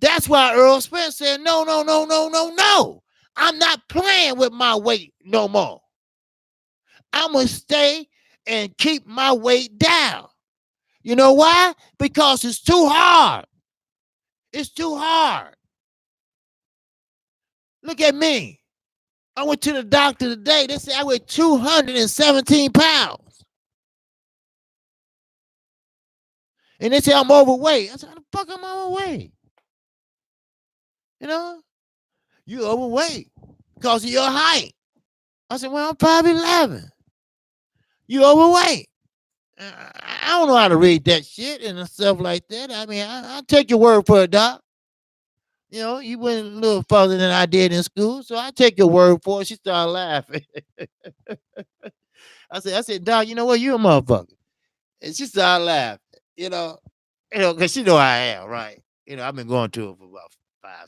That's why Earl Spence said, no. I'm not playing with my weight no more. I'm going to stay and keep my weight down. You know why? Because it's too hard. It's too hard. Look at me. I went to the doctor today. They said I weigh 217 pounds. And they say I'm overweight. I said, how the fuck am I overweight? You overweight because of your height. I said, well, I'm 5'11". You overweight. I don't know how to read that shit and stuff like that. I mean, I'll take your word for it, doc. You went a little further than I did in school, so I take your word for it. She started laughing. I said, doc, you know what? You a motherfucker. And she started laughing, because she know I am, right? I've been going to it for about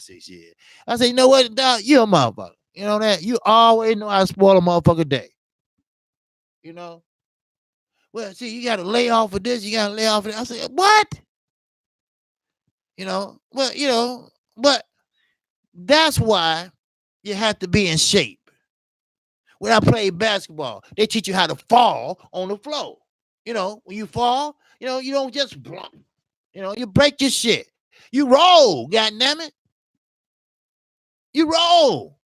5-6 years. I said, you know what, doc? You a motherfucker. You know that? You always know how to spoil a motherfucker day. Well, see, you got to lay off of this. You got to lay off of that. I said, what? But that's why you have to be in shape. When I played basketball, they teach you how to fall on the floor. When you fall, you don't just block. You break your shit. You roll, goddammit. You roll.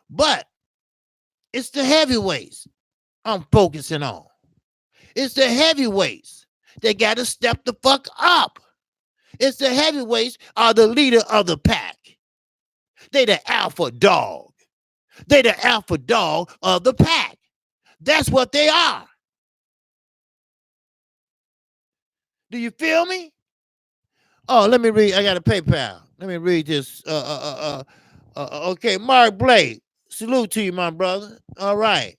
But it's the heavyweights I'm focusing on. It's the heavyweights that got to step the fuck up. It's the heavyweights are the leader of the pack. They the alpha dog. They the alpha dog of the pack. That's what they are. Do you feel me? Oh, let me read. I got a PayPal. Let me read this. Okay, Mark Blake. Salute to you, my brother. All right.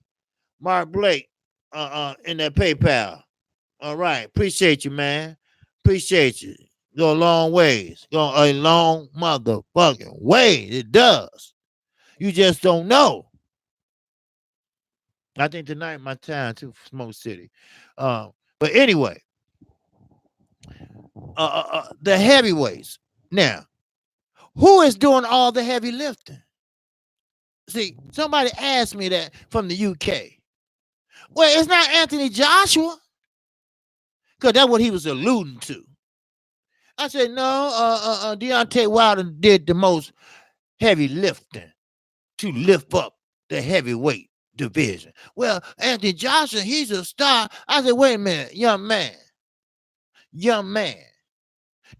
Mark Blake in that PayPal. All right. Appreciate you, man. Appreciate you. Go a long ways. Go a long motherfucking way. It does. You just don't know. I think tonight my time too, Smoke City. But anyway, the heavyweights. Now, who is doing all the heavy lifting? See, somebody asked me that from the UK. Well, it's not Anthony Joshua, because that's what he was alluding to. I said, no, Deontay Wilder did the most heavy lifting to lift up the heavyweight division. Well, Anthony Joshua, he's a star. I said, wait a minute, young man.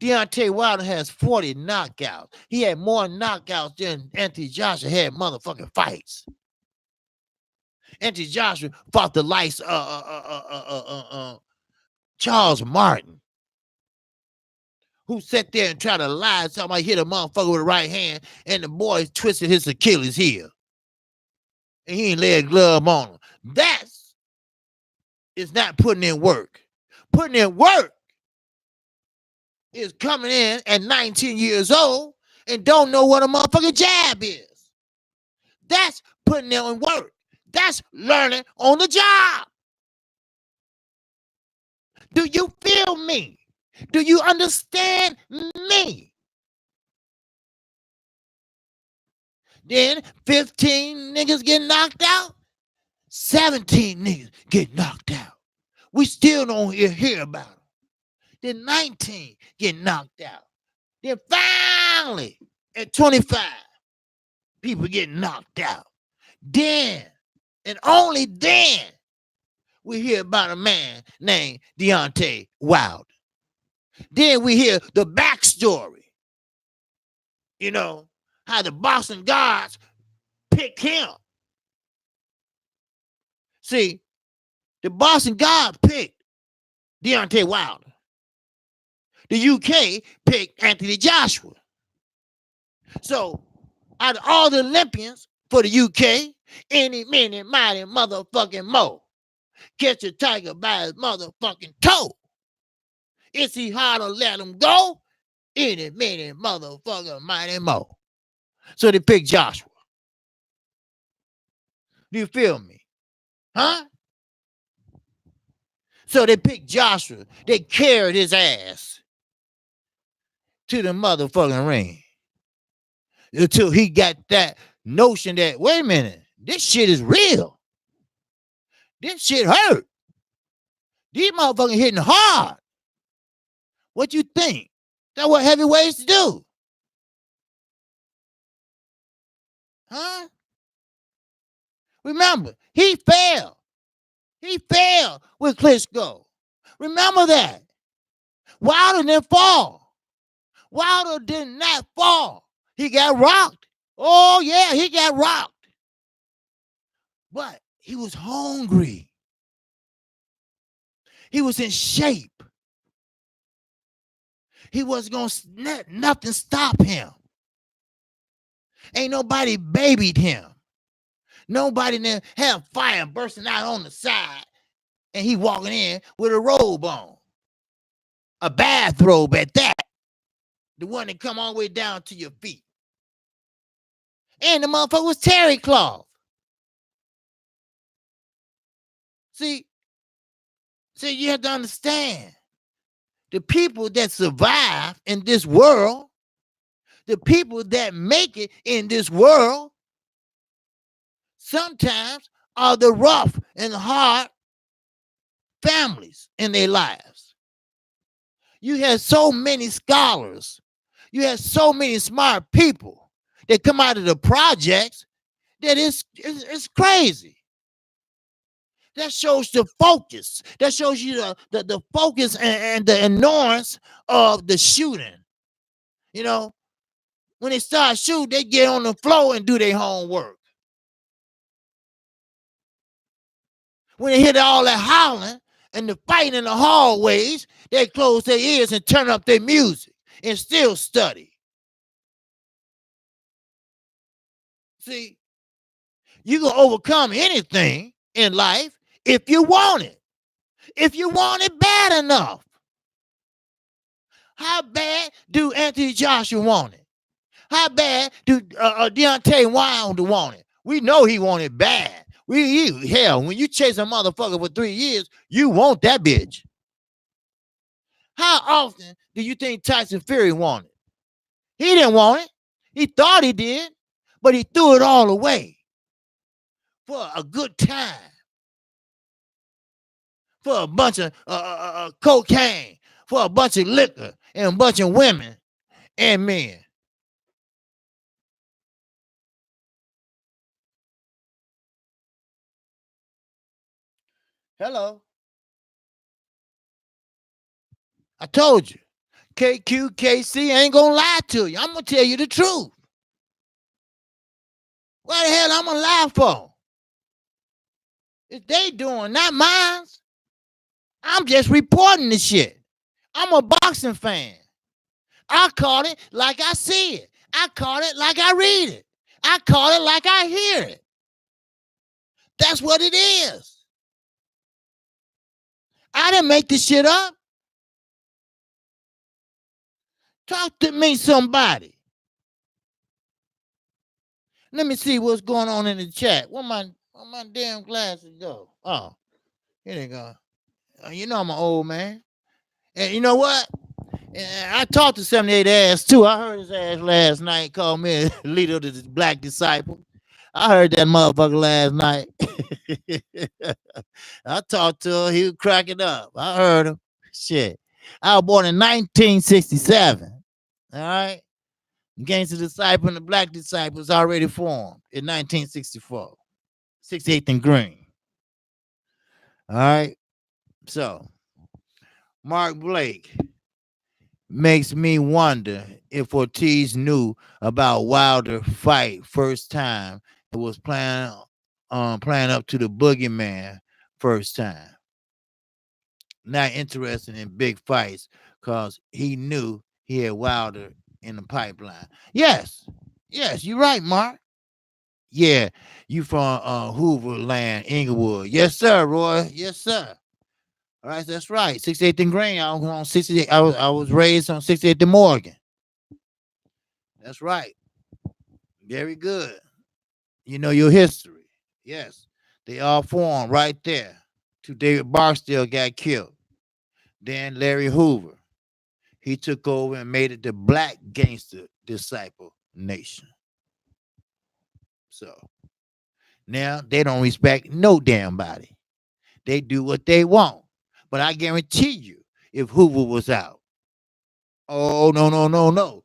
Deontay Wilder has 40 knockouts. He had more knockouts than Anthony Joshua had motherfucking fights. Anthony Joshua fought the likes of Charles Martin, who sat there and tried to lie. Somebody hit a motherfucker with the right hand, and the boy twisted his Achilles heel. And he ain't lay a glove on him. That's is not putting in work. Putting in work is coming in at 19 years old and don't know what a motherfucking jab is. That's putting in work. That's learning on the job. Do you feel me? Do you understand me? Then 15 niggas get knocked out. 17 niggas get knocked out. We still don't hear about them. Then 19 get knocked out. Then finally, at 25, people get knocked out. Then, and only then, we hear about a man named Deontay Wilder. Then we hear the backstory. You know, how the Boston Guards picked him. See, the Boston Guards picked Deontay Wilder. The UK picked Anthony Joshua. So, out of all the Olympians for the UK, any, many, mighty motherfucking Mo catch a tiger by his motherfucking toe. Is he hard to let him go? Any, many, motherfucking mighty Mo. So they picked Joshua. Do you feel me? Huh? So they picked Joshua. They carried his ass to the motherfucking ring until he got that notion that, wait a minute, this shit is real. This shit hurt. These motherfuckers hitting hard. What you think? That's what heavyweights do. Huh? Remember, he failed. He failed with Klitschko. Remember that. Wilder didn't fall. Wilder did not fall. He got rocked. Oh, yeah, he got rocked. But he was hungry. He was in shape. He wasn't going to let nothing stop him. Ain't nobody babied him. Nobody there had fire bursting out on the side and he walking in with a robe on. A bathrobe at that. The one that come all the way down to your feet. And the motherfucker was terry cloth. See, you have to understand. The people that survive in this world, the people that make it in this world, sometimes are the rough and hard families in their lives. You have so many scholars. You have so many smart people that come out of the projects that it's crazy. That shows the focus. That shows you the focus and the annoyance of the shooting. You know, when they start shooting, they get on the floor and do their homework. When they hear all that hollering and the fighting in the hallways, they close their ears and turn up their music and still study. See, you can overcome anything in life if you want it. If you want it bad enough. How bad do Anthony Joshua want it? How bad do Deontay Wilder want it? We know he want it bad. Hell, when you chase a motherfucker for 3 years, you want that bitch. How often do you think Tyson Fury wanted? He didn't want it. He thought he did, but he threw it all away for a good time, for a bunch of cocaine, for a bunch of liquor. and a bunch of women and men. Hello. I told you. Kqkc ain't gonna lie to you. I'm gonna tell you the truth. What the hell I'm gonna lie for? It's they doing, not mine. I'm just reporting the shit. I'm a boxing fan. I call it like I see it. I call it like I read it. I call it like I hear it. That's what it is. I didn't make this shit up. Talk to me, somebody. Let me see what's going on in the chat. Where my damn glasses go? Oh, here they go. You know I'm an old man. And you know what? I talked to 78 ass too. I heard his ass last night call me a leader of the black disciple. I heard that motherfucker last night. I talked to him. He was cracking up. I heard him. Shit. I was born in 1967. All right. The Gangster Disciple and the Black Disciples already formed in 1964. 68th and Green. All right. So, Mark Blake makes me wonder if Ortiz knew about Wilder fight first time and was planning up to the boogeyman first time. Not interested in big fights because he knew he had Wilder in the pipeline. Yes, you're right, Mark. Yeah, you from Hoover Land, Inglewood. Yes, sir, Roy. Yes, sir. All right, that's right. 68th and Green. I was on 68. I was raised on 68th and Morgan. That's right. Very good. You know your history. Yes. They all formed right there. To David Barksdale got killed. Then Larry Hoover. He took over and made it the Black Gangster Disciple Nation. So now they don't respect no damn body. They do what they want. But I guarantee you, if Hoover was out, oh no, no, no, no.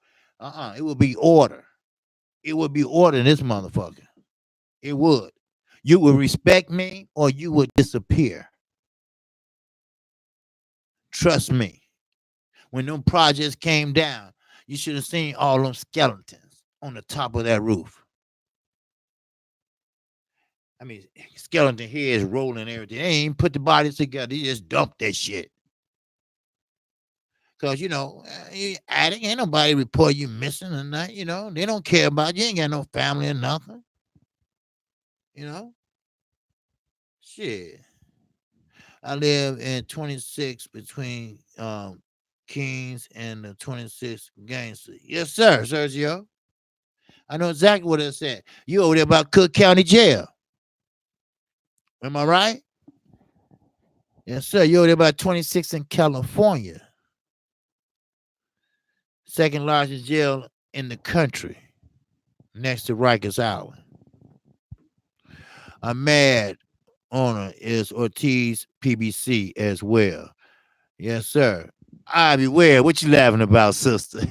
It would be order. It would be order in this motherfucker. It would. You would respect me or you would disappear. Trust me. When them projects came down, you should have seen all them skeletons on the top of that roof. I mean, skeleton heads rolling everything. They ain't even put the bodies together. They just dumped that shit. Because, you addict, ain't nobody report you missing or nothing, They don't care about you. You ain't got no family or nothing. Shit. I live in 26 between Kings and the 26 Gangsters. Yes, sir, Sergio. I know exactly what it said. You over there about Cook County Jail. Am I right? Yes, sir. You over there about 26 in California. Second largest jail in the country, next to Rikers Island. A mad owner is Ortiz PBC as well. Yes, sir. Ivy Ware, what you laughing about, sister?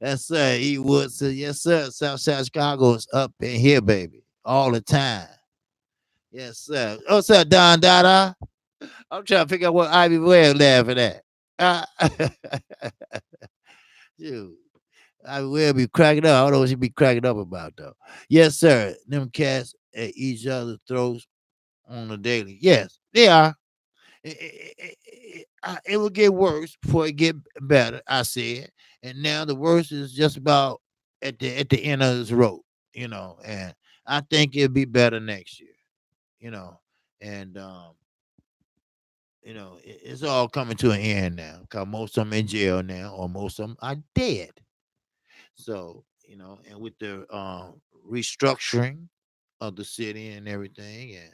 Yes, sir. E Woodson. Yes, sir. Southside Chicago is up in here, baby. All the time. Yes, sir. What's up, Don Dada? I'm trying to figure out what Ivy Ware laughing at. Dude. Ivy Ware be cracking up. I don't know what she be cracking up about, though. Yes, sir. Them cats at each other's throats on the daily. Yes, they are. It will get worse before it get better. I said, and now the worst is just about at the end of this road, And I think it'll be better next year, and it's all coming to an end now. Cause most of them in jail now, or most of them are dead. So and with the restructuring of the city and everything, and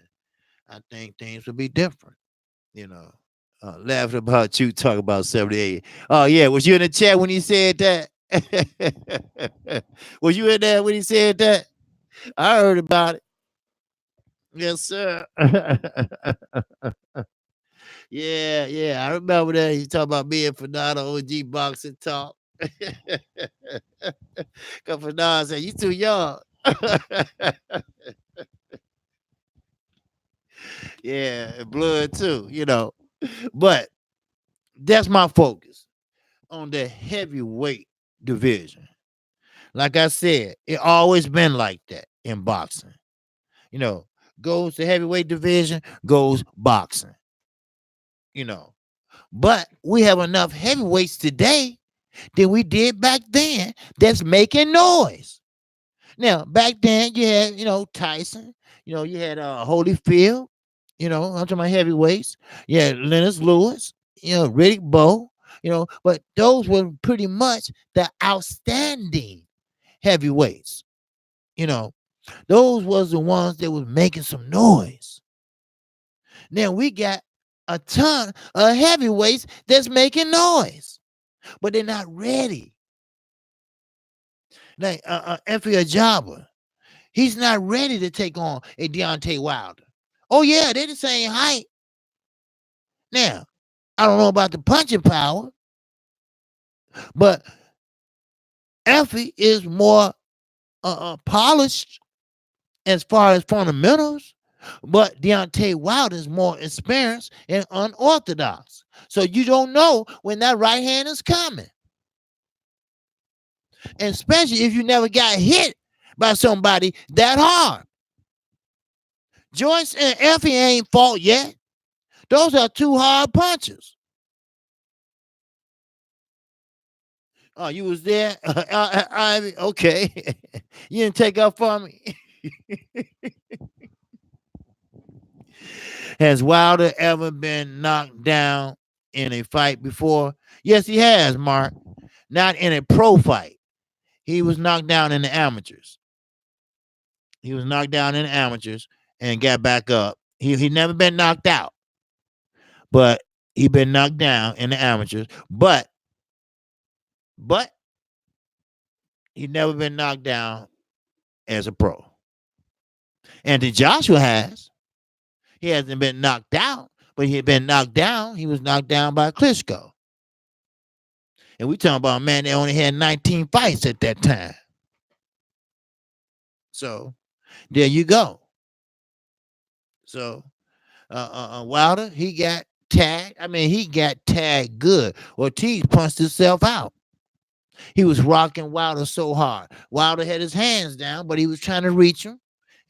I think things will be different. Laughing about you talking about 78. Oh, yeah. Was you in the chat when he said that? Was you in there when he said that? I heard about it. Yes, sir. Yeah, yeah. I remember that. He talked about me and Fernando OG boxing talk. Because Fernando said, "You too young." Yeah, and blood too, But that's my focus on the heavyweight division. Like I said, it always been like that in boxing. You know, goes to heavyweight division, goes boxing. You know, but we have enough heavyweights today than we did back then that's making noise. Now, back then you had, Tyson, you had Holyfield, I'm talking about heavyweights. You had Lennox Lewis, Riddick Bowe, but those were pretty much the outstanding heavyweights. You know, those was the ones that was making some noise. Now we got a ton of heavyweights that's making noise, but they're not ready. Like Effie Ajaba, he's not ready to take on a Deontay Wilder. Oh yeah, they're the same height. Now, I don't know about the punching power, but Effie is more polished as far as fundamentals, but Deontay Wilder is more experienced and unorthodox. So you don't know when that right hand is coming. And especially if you never got hit by somebody that hard. Joyce and Effie ain't fought yet. Those are two hard punches. Oh, you was there? Ivy? Okay. You didn't take up for me? Has Wilder ever been knocked down in a fight before? Yes, he has, Mark. Not in a pro fight. He was knocked down in the amateurs. He was knocked down in the amateurs and got back up. He never been knocked out, but he been knocked down in the amateurs. But he never been knocked down as a pro. Anthony Joshua has. He hasn't been knocked out, but he had been knocked down. He was knocked down by Klitschko. And we talking about a man that only had 19 fights at that time. So there you go. So Wilder, he got tagged. I mean, he got tagged good. Ortiz punched himself out. He was rocking Wilder so hard. Wilder had his hands down, but he was trying to reach him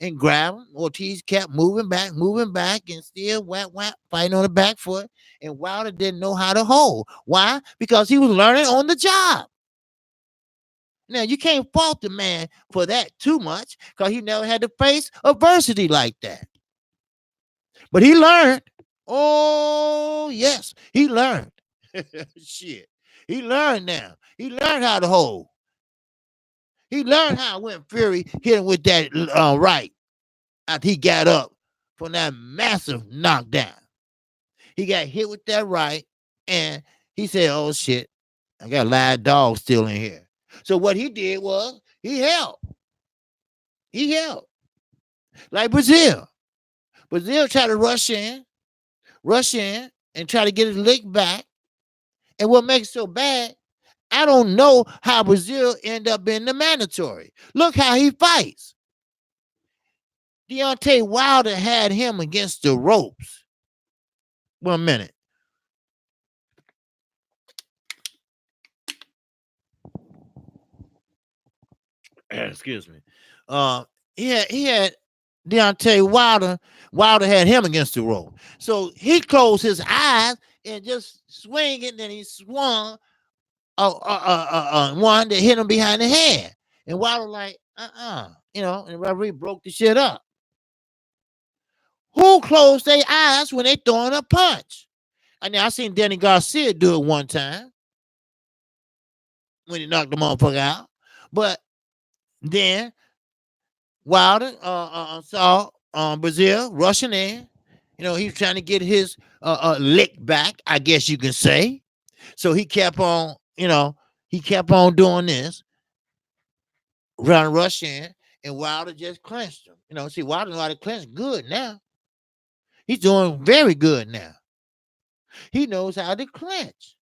and grab him. Ortiz kept moving back, and still whap, fighting on the back foot. And Wilder didn't know how to hold. Why? Because he was learning on the job. Now, you can't fault the man for that too much because he never had to face adversity like that. But he learned. Oh, yes, he learned. Shit. He learned now. He learned how to hold. He learned how when Fury hit him with that right after he got up from that massive knockdown. He got hit with that right, and he said, "Oh shit, I got a live dog still in here." So what he did was he held. He held like Brazil. Brazil tried to rush in, and try to get his lick back. And what makes it so bad, I don't know how Brazil end up in the mandatory. Look how he fights. Deontay Wilder had him against the ropes. 1 minute. Excuse me. He had Deontay Wilder. Wilder had him against the rope. So he closed his eyes and just swing it. Then he swung one that hit him behind the head. And Wilder like, and the referee broke the shit up. Who closed their eyes when they throwing a punch? I seen Danny Garcia do it one time when he knocked the motherfucker out. But then Wilder saw Brazil rushing in. He was trying to get his lick back, I guess you can say. So he kept on, doing this, rush in, and Wilder just clenched him. See, Wilder know how to clinch good now. He's doing very good now. He knows how to clinch.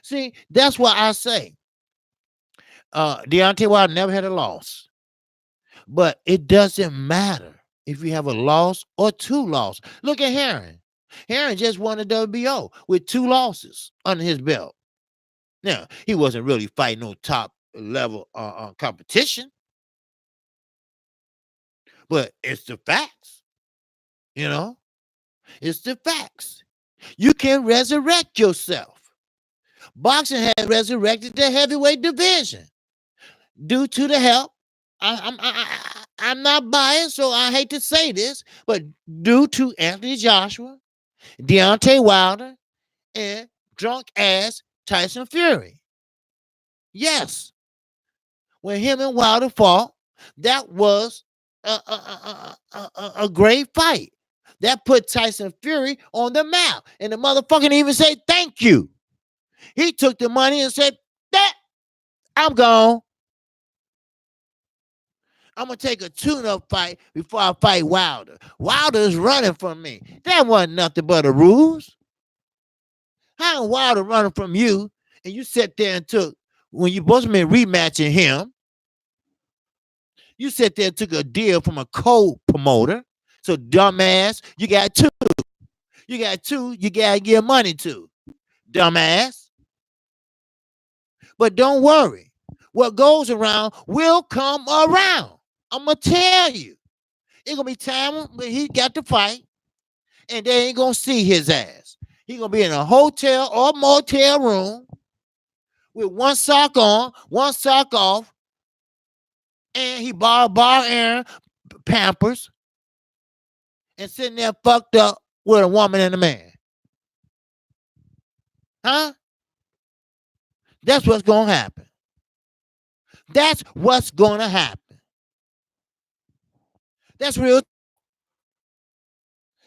See, that's why I say Deontay Wilder never had a loss. But it doesn't matter if you have a loss or two losses. Look at Herring. Herring just won the WBO with two losses under his belt. Now, he wasn't really fighting no top level competition, but it's the facts. You know, it's the facts. You can resurrect yourself. Boxing has resurrected the heavyweight division due to the help. I'm not biased, so I hate to say this, but due to Anthony Joshua, Deontay Wilder, and drunk ass Tyson Fury. Yes, when him and Wilder fought, that was a great fight. That put Tyson Fury on the map. And the motherfucker even said, thank you. He took the money and said, that I'm gone. I'm going to take a tune-up fight before I fight Wilder. Wilder's running from me. That wasn't nothing but the rules. How Wilder running from you, and you sat there and took, when you supposed to be rematching him, you sat there and took a deal from a co-promoter. So, dumbass, you got two. You got two you got to give money to. Dumbass. But don't worry. What goes around will come around. I'm going to tell you. It's going to be time when he got to fight, and they ain't going to see his ass. He going to be in a hotel or motel room with one sock on, one sock off, and he borrowed Aaron Pampers and sitting there fucked up with a woman and a man. Huh? That's what's going to happen. That's what's going to happen. That's real.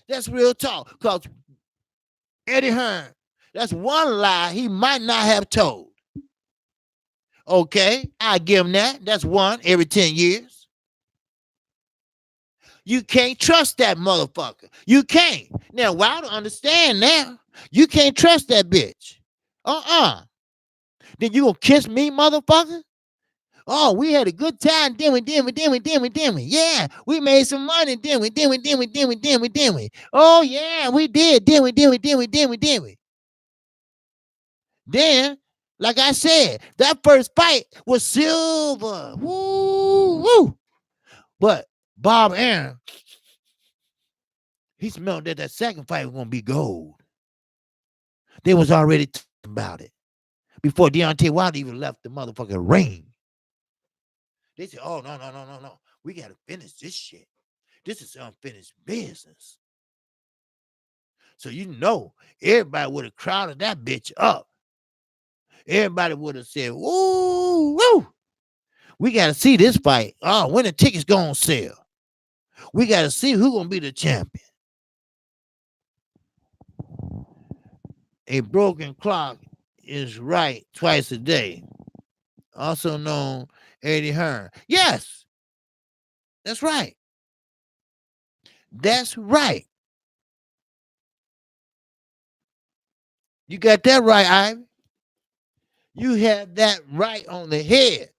That's real talk. Because Eddie Hearn, that's one lie he might not have told. Okay, I give him that. That's one every 10 years. You can't trust that motherfucker. You can't. Now, Wilder understand now. You can't trust that bitch. Then you gonna kiss me, motherfucker? Oh, we had a good time. Dimmy. Yeah, we made some money. Dimmy. Oh, yeah, we did. Dimmy. Then, like I said, that first fight was silver. Woo. But Bob Aaron, he smelled that second fight was going to be gold. They was already talking about it before Deontay Wilder even left the motherfucking ring. They said, oh, no. We got to finish this shit. This is unfinished business. So you know, everybody would have crowded that bitch up. Everybody would have said, woo. We got to see this fight. Oh, when the tickets going to sell. We got to see who's going to be the champion. A broken clock is right twice a day. Also known Eddie Hearn. Yes. That's right. That's right. You got that right, Ivy. You have that right on the head.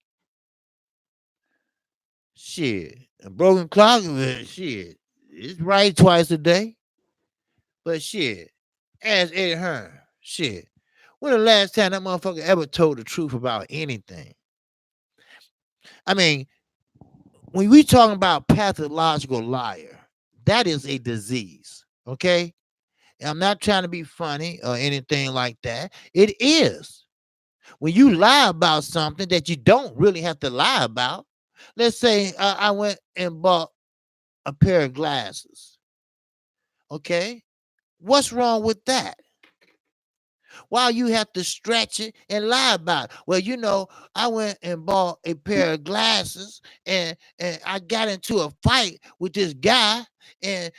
Shit. A broken clock, shit. It's right twice a day. But shit. Ask Eddie Hearn. Shit. When the last time that motherfucker ever told the truth about anything? I mean, when we talking about pathological liar, that is a disease, okay? I'm not trying to be funny or anything like that. It is. When you lie about something that you don't really have to lie about, let's say I went and bought a pair of glasses, okay? What's wrong with that? Why you have to stretch it and lie about it? Well, you know, I went and bought a pair of glasses and I got into a fight with this guy and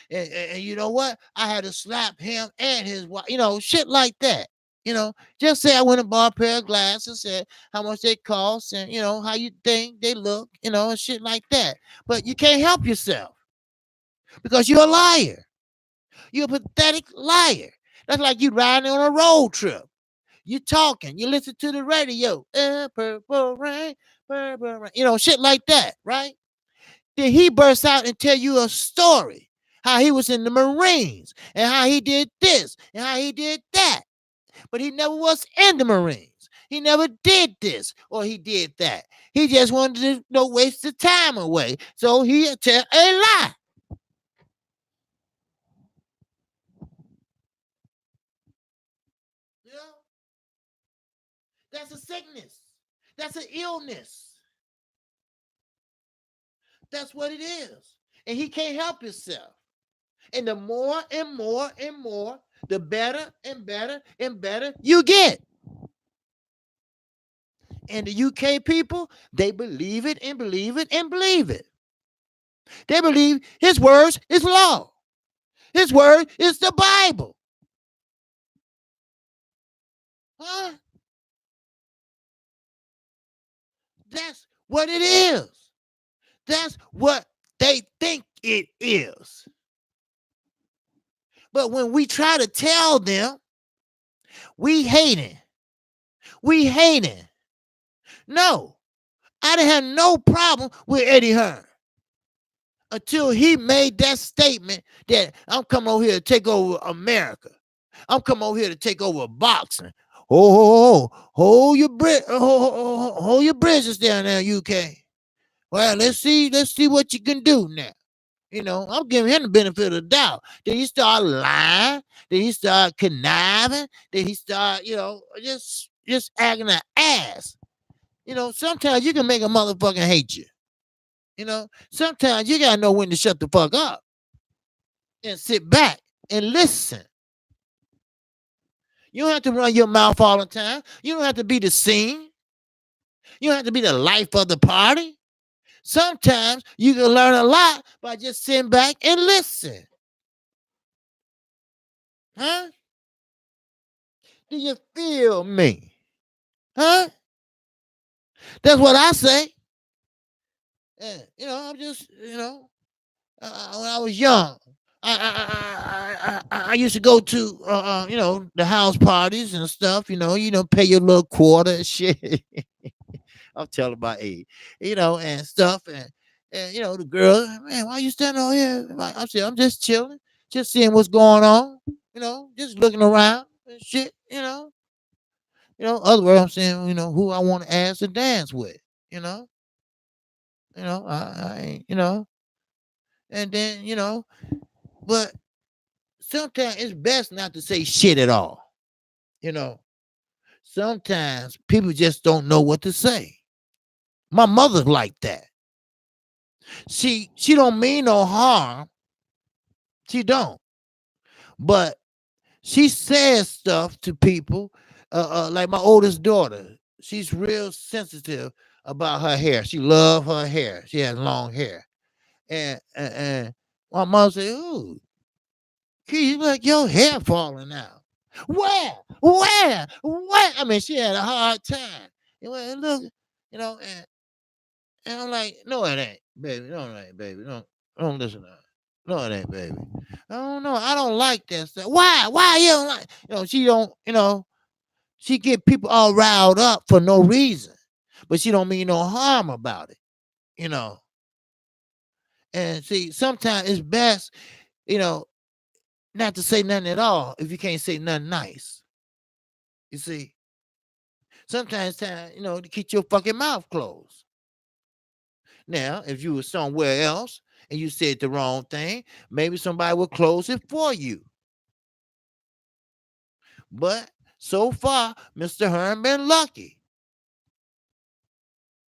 you know what? I had to slap him and his wife, you know, shit like that. You know, just say I went and bought a pair of glasses, said how much they cost and, you know, how you think they look, you know, and shit like that. But you can't help yourself because you're a liar. You're a pathetic liar. That's like you riding on a road trip. You talking, you listen to the radio, purple rain, purple rain, shit like that, right? Then he bursts out and tell you a story, how he was in the Marines and how he did this and how he did that, but he never was in the Marines. He never did this or he did that. He just wanted to waste the time away, so he tell a lie. You know, that's a sickness. That's an illness. That's what it is. And he can't help himself. And the more and more and more, the better and better and better you get. And the UK people, they believe it and believe it and believe it. They believe his words is law. His word is the Bible. Huh? That's what it is. That's what they think it is. But when we try to tell them, we hating. We hating. No, I didn't have no problem with Eddie Hearn until he made that statement that I'm coming over here to take over America. I'm coming over here to take over boxing. Hold your hold your bridges down there, UK. Well, let's see what you can do now. I'm giving him the benefit of the doubt. Then he start lying. Then he start conniving. Then he start, just acting an ass. Sometimes you can make a motherfucker hate you. Sometimes you gotta know when to shut the fuck up and sit back and listen. You don't have to run your mouth all the time. You don't have to be the scene. You don't have to be the life of the party. Sometimes you can learn a lot by just sitting back and listen. Huh? Do you feel me? Huh? That's what I say. And, I'm just, when I was young, I used to go to, the house parties and stuff, pay your little quarter and shit. I'll tell about age, and stuff. And the girl, man, why you standing over here? I said, I'm just chilling, just seeing what's going on, just looking around and shit, Otherwise, I'm saying, who I want to ask to dance with, I and then, but sometimes it's best not to say shit at all, Sometimes people just don't know what to say. My mother's like that. She don't mean no harm. She don't. But she says stuff to people, like my oldest daughter. She's real sensitive about her hair. She loves her hair. She has long hair. And my mom said, ooh, Keith, like your hair falling out. Where? I mean, she had a hard time. Look, and I'm like, no, it ain't, baby. No, it ain't, baby. Don't listen to her. No, it ain't, baby. I don't know. I don't like that stuff. Why? Why you don't like? She don't. She get people all riled up for no reason, but she don't mean no harm about it. And see, sometimes it's best, not to say nothing at all if you can't say nothing nice. You see, sometimes time, to keep your fucking mouth closed. Now, if you were somewhere else and you said the wrong thing, maybe somebody will close it for you. But so far, Mr. Hearn been lucky.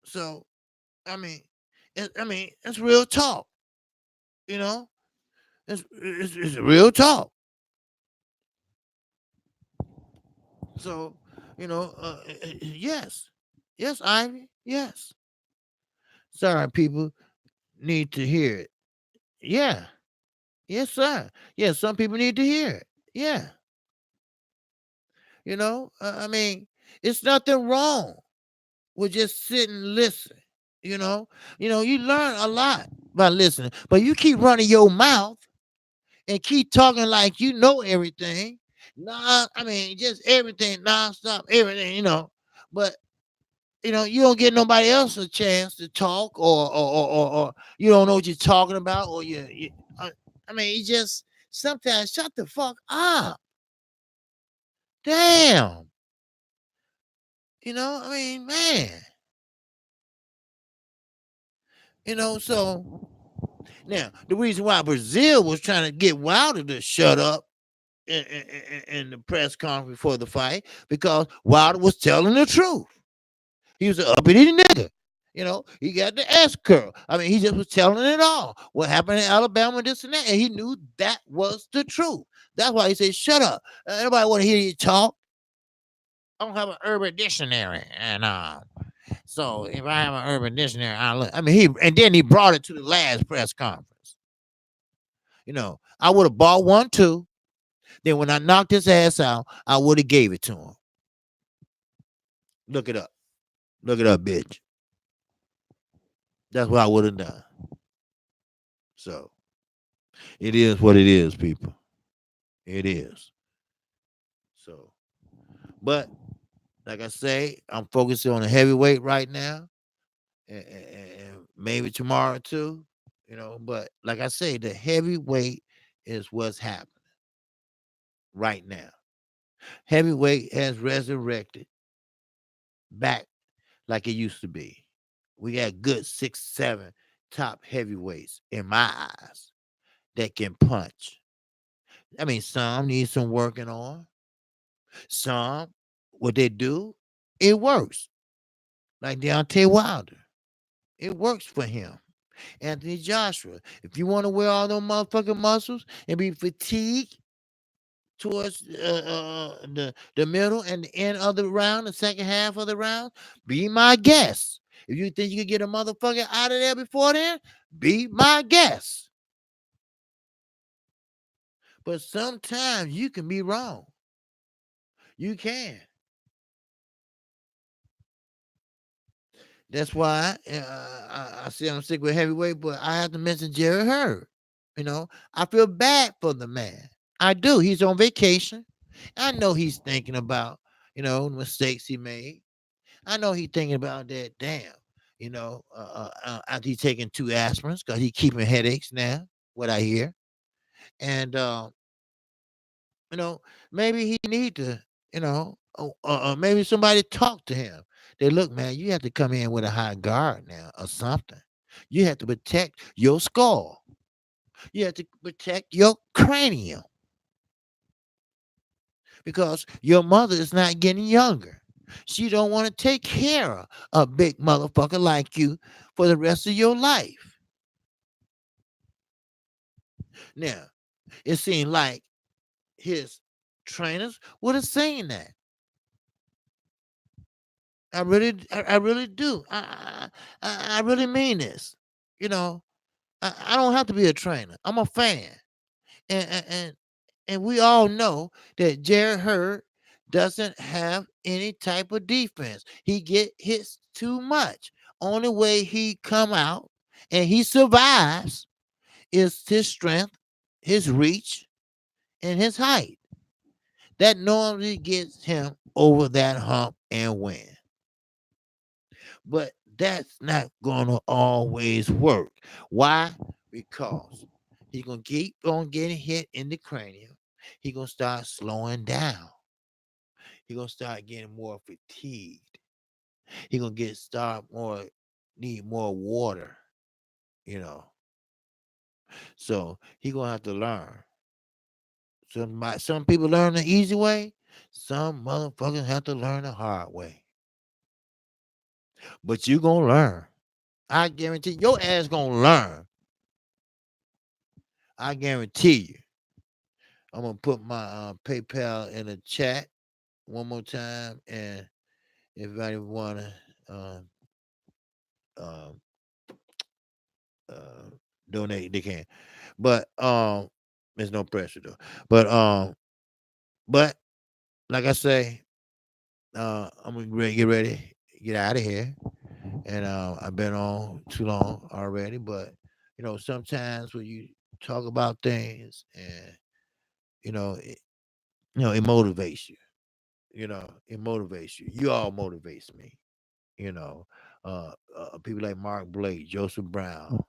So, I mean, it's real talk. It's real talk. So, yes, Ivy, yes. Sorry, people need to hear it. Yeah, yes, sir. Yeah, some people need to hear it. Yeah, it's nothing wrong with just sitting and listen. You learn a lot by listening, but you keep running your mouth and keep talking like you know everything, Nah, I mean, just everything, nonstop, everything, But you don't get nobody else a chance to talk, or you don't know what you're talking about, or uh, I mean, you just sometimes shut the fuck up. Damn, I mean, man, So now the reason why Brazil was trying to get Wilder to shut up in the press conference before the fight, because Wilder was telling the truth. He was an uppity nigga. He got the S curl. I mean, he just was telling it all. What happened in Alabama, this and that. And he knew that was the truth. That's why he said, shut up. Nobody want to hear you talk. I don't have an urban dictionary. And so if I have an urban dictionary, I look. I mean, and then he brought it to the last press conference. I would have bought one too. Then when I knocked his ass out, I would have gave it to him. Look it up. Look it up, bitch. That's what I would have done. So it is what it is, people. It is. So, but like I say, I'm focusing on the heavyweight right now, and maybe tomorrow too. But like I say, the heavyweight is what's happening right now. Heavyweight has resurrected back like it used to be. We got good 6, 7 top heavyweights in my eyes that can punch. I mean, some need some working on. Some, what they do, it works. Like Deontay Wilder, it works for him. Anthony Joshua, if you want to wear all those motherfucking muscles and be fatigued towards the middle and the end of the round, the second half of the round, be my guest. If you think you can get a motherfucker out of there before then, be my guest. But sometimes you can be wrong. You can. That's why I say I'm sick with heavyweight, but I have to mention Jerry Hurd. I feel bad for the man. I do. He's on vacation. I know he's thinking about, mistakes he made. I know he's thinking about that. Damn, after he's taking 2 aspirins, because he's keeping headaches now. What I hear, and maybe he need to, maybe somebody talk to him. They look, man, you have to come in with a high guard now or something. You have to protect your skull. You have to protect your cranium, because your mother is not getting younger. She don't want to take care of a big motherfucker like you for the rest of your life. Now, it seemed like his trainers would have seen that. I really do. I really mean this. You know, I don't have to be a trainer. I'm a fan, and and we all know that Jared Hurd doesn't have any type of defense. He get hits too much. Only way he come out and he survives is his strength, his reach, and his height. That normally gets him over that hump and win. But that's not going to always work. Why? Because he's going to keep on getting hit in the cranium. He's going to start slowing down. He's going to start getting more fatigued. He's going to need more water, you know. So he's going to have to learn. Some people learn the easy way. Some motherfuckers have to learn the hard way. But you going to learn. I guarantee your ass going to learn. I guarantee you. I'm gonna put my PayPal in the chat one more time, and if anybody wanna um, uh, donate, they can. But there's no pressure though. But like I say, I'm gonna get ready, get out of here, and I've been on too long already. But sometimes when you talk about things, and you know, it motivates you. It motivates you. You all motivates me. You know, people like Mark Blake, Joseph Brown.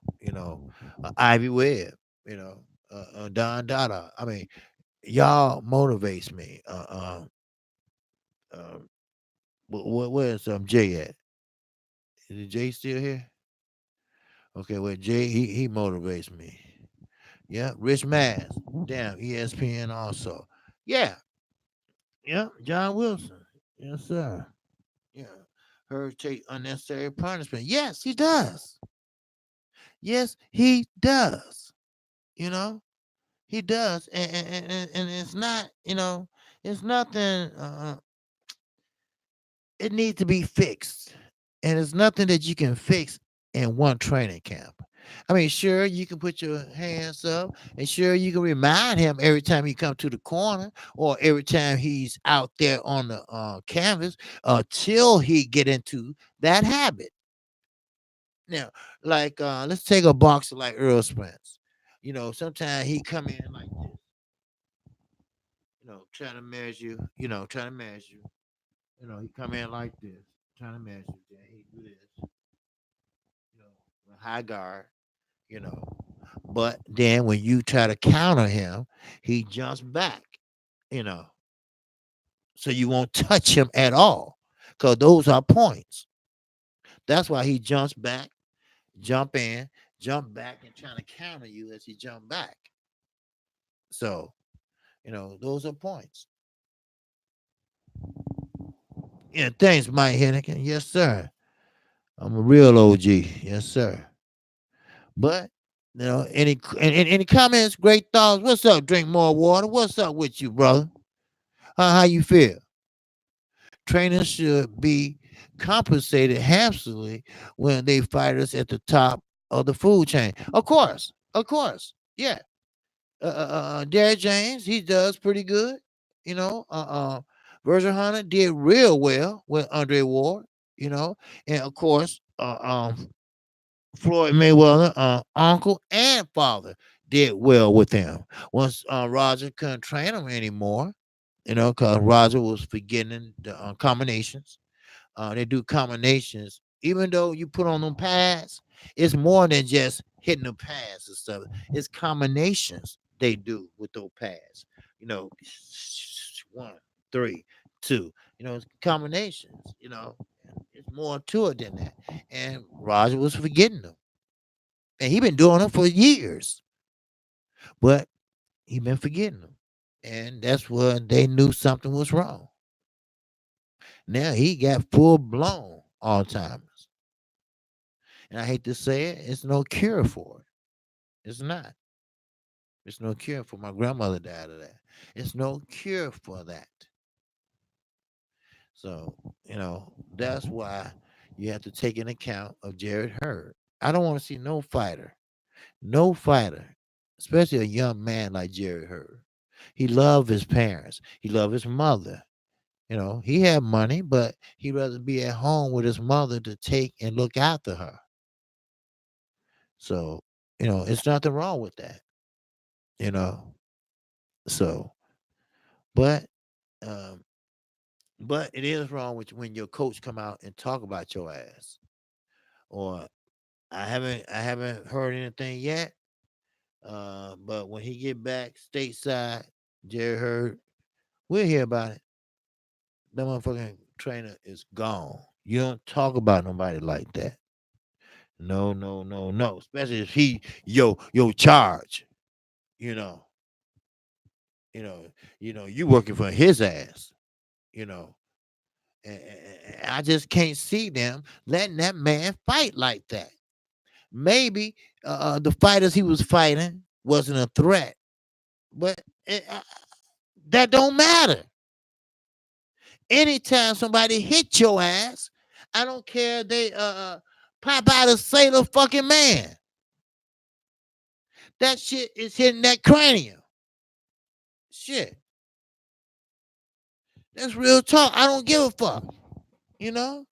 Ivy Webb. Don Dada. I mean, y'all motivates me. Where's Jay at? Is Jay still here? Okay, well Jay he motivates me. Yeah, Rich Mass, damn ESPN also. Yeah, yeah, John Wilson. Yes, sir. Yeah, her take unnecessary punishment. Yes, he does. Yes, he does. You know, he does, and it's not. It's nothing. It needs to be fixed. And it's nothing that you can fix in one training camp. I mean, sure, you can put your hands up, and sure, you can remind him every time he come to the corner or every time he's out there on the canvas till he get into that habit. Now, like let's take a boxer like Earl Spence. Sometimes he come in like this, trying to measure you, trying to measure you. He come in like this, trying to measure you. Then he do this, with high guard, you know. But then when you try to counter him, he jumps back, you know. So you won't touch him at all. Because those are points. That's why he jumps back, jump in, jump back, and trying to counter you as he jump back. So, those are points. Yeah, thanks, Mike Henneken. Yes, sir. I'm a real OG. Yes, sir. But any comments, great thoughts? What's up? Drink more water. What's up with you, brother? How you feel? Trainers should be compensated handsomely when they fight us at the top of the food chain. Of course, yeah. Derek James, he does pretty good. You know, Virgil Hunter did real well with Andre Ward. You know, and of course, Floyd Mayweather, uncle and father, did well with him. Once Roger couldn't train him anymore, because Roger was forgetting the combinations. They do combinations. Even though you put on them pads, it's more than just hitting the pads and stuff. It's combinations they do with those pads. You know, one, three, two. It's combinations. It's more to it than that. And Roger was forgetting them, and he been doing them for years, but he been forgetting them, and that's when they knew something was wrong. Now he got full blown Alzheimer's. And I hate to say it, it's no cure for it. It's not. It's no cure for my grandmother died of that. It's no cure for that. So, that's why you have to take an account of Jared Hurd. I don't want to see no fighter, especially a young man like Jared Hurd. He loved his parents. He loved his mother. He had money, but he'd rather be at home with his mother to take and look after her. So, it's nothing wrong with that, you know. So, but um, but it is wrong with when your coach come out and talk about your ass. Or I haven't heard anything yet. But when he get back stateside, Jerry Hurd, we'll hear about it. That motherfucking trainer is gone. You don't talk about nobody like that. No, no, no, no. Especially if he yo charge. You know, you know, you working for his ass. You know, and I just can't see them letting that man fight like that. Maybe the fighters he was fighting wasn't a threat, but that don't matter. Anytime somebody hit your ass, I don't care if they pop out a Sailor fucking man. That shit is hitting that cranium. Shit. That's real talk. I don't give a fuck. You know?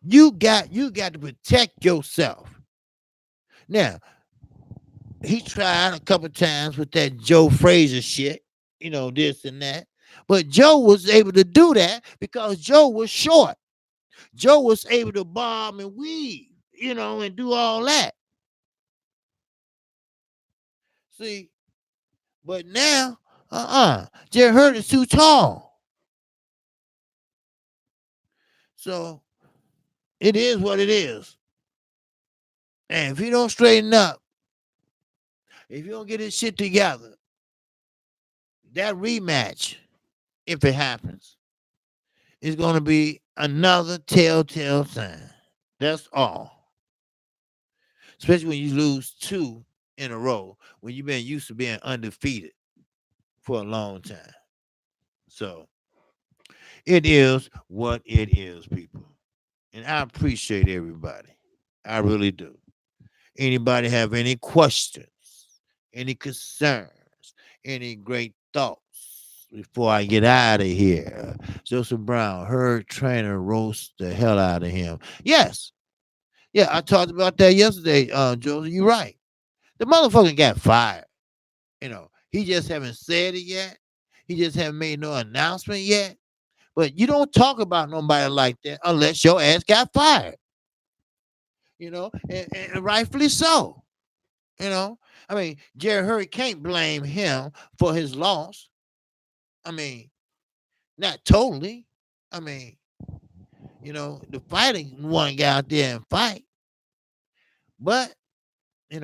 You got to protect yourself. Now, he tried a couple times with that Joe Frazier shit, this and that. But Joe was able to do that because Joe was short. Joe was able to bob and weave, and do all that. See, but now, Jerry Hurt is too tall. So it is what it is. And if you don't straighten up, if you don't get this shit together, that rematch, if it happens, is going to be another telltale sign. That's all. Especially when you lose two in a row, when you've been used to being undefeated for a long time. So it is what it is, people. And I appreciate everybody. I really do. Anybody have any questions, any concerns, any great thoughts before I get out of here? Joseph Brown, Herd Trainer roast the hell out of him. Yes. Yeah, I talked about that yesterday, Joseph. You're right. The motherfucker got fired. He just haven't said it yet. He just haven't made no announcement yet. But you don't talk about nobody like that unless your ass got fired. And rightfully so. I mean, Jerry Hurry can't blame him for his loss. I mean, not totally. I mean, the fighting one guy out there and fight. But, he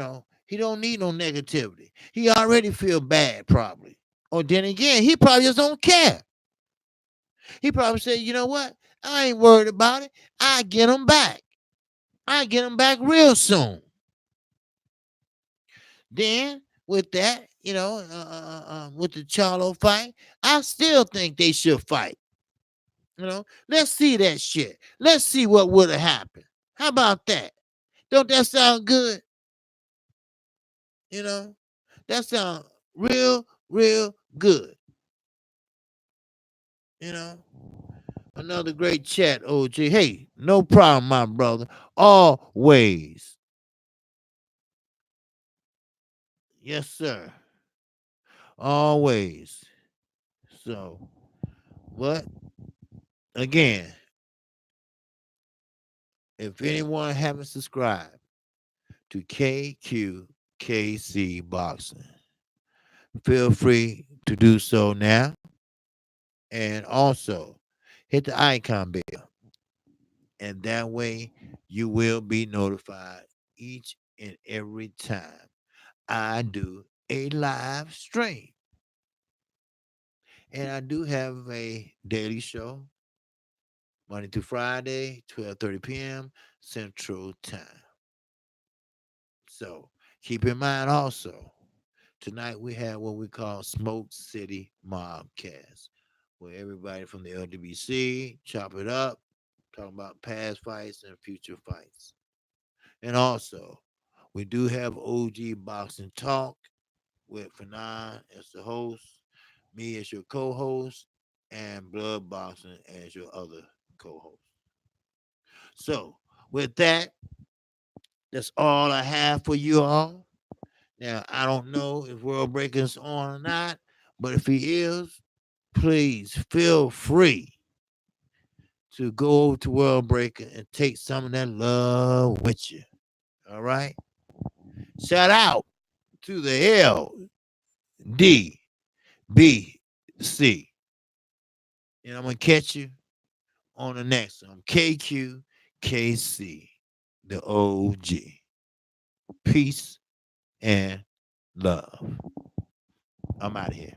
don't need no negativity. He already feel bad, probably. Or then again, he probably just don't care. He probably said, you know what? I ain't worried about it. I get him back. I get him back real soon. Then with that, with the Charlo fight, I still think they should fight. Let's see that shit. Let's see what would have happened. How about that? Don't that sound good? That sound real, real good. Another great chat, OG. Hey, no problem, my brother. Always. Yes, sir. Always. So, but again, if anyone haven't subscribed to Kqkc Boxing, feel free to do so now. And also hit the icon bell. And that way you will be notified each and every time I do a live stream. And I do have a daily show, Monday through Friday, 12:30 p.m. Central Time. So keep in mind also, tonight we have what we call Smoke City Mobcast, where everybody from the LWC chop it up, talking about past fights and future fights. And also, we do have OG Boxing Talk with Fanon as the host, me as your co-host, and Blood Boxing as your other co-host. So, with that, that's all I have for you all. Now, I don't know if World Breaker's on or not, but if he is, please feel free to go over to World Breaker and take some of that love with you. All right? Shout out to the LDBC. And I'm going to catch you on the next one. Kqkc, the OG. Peace and love. I'm out of here.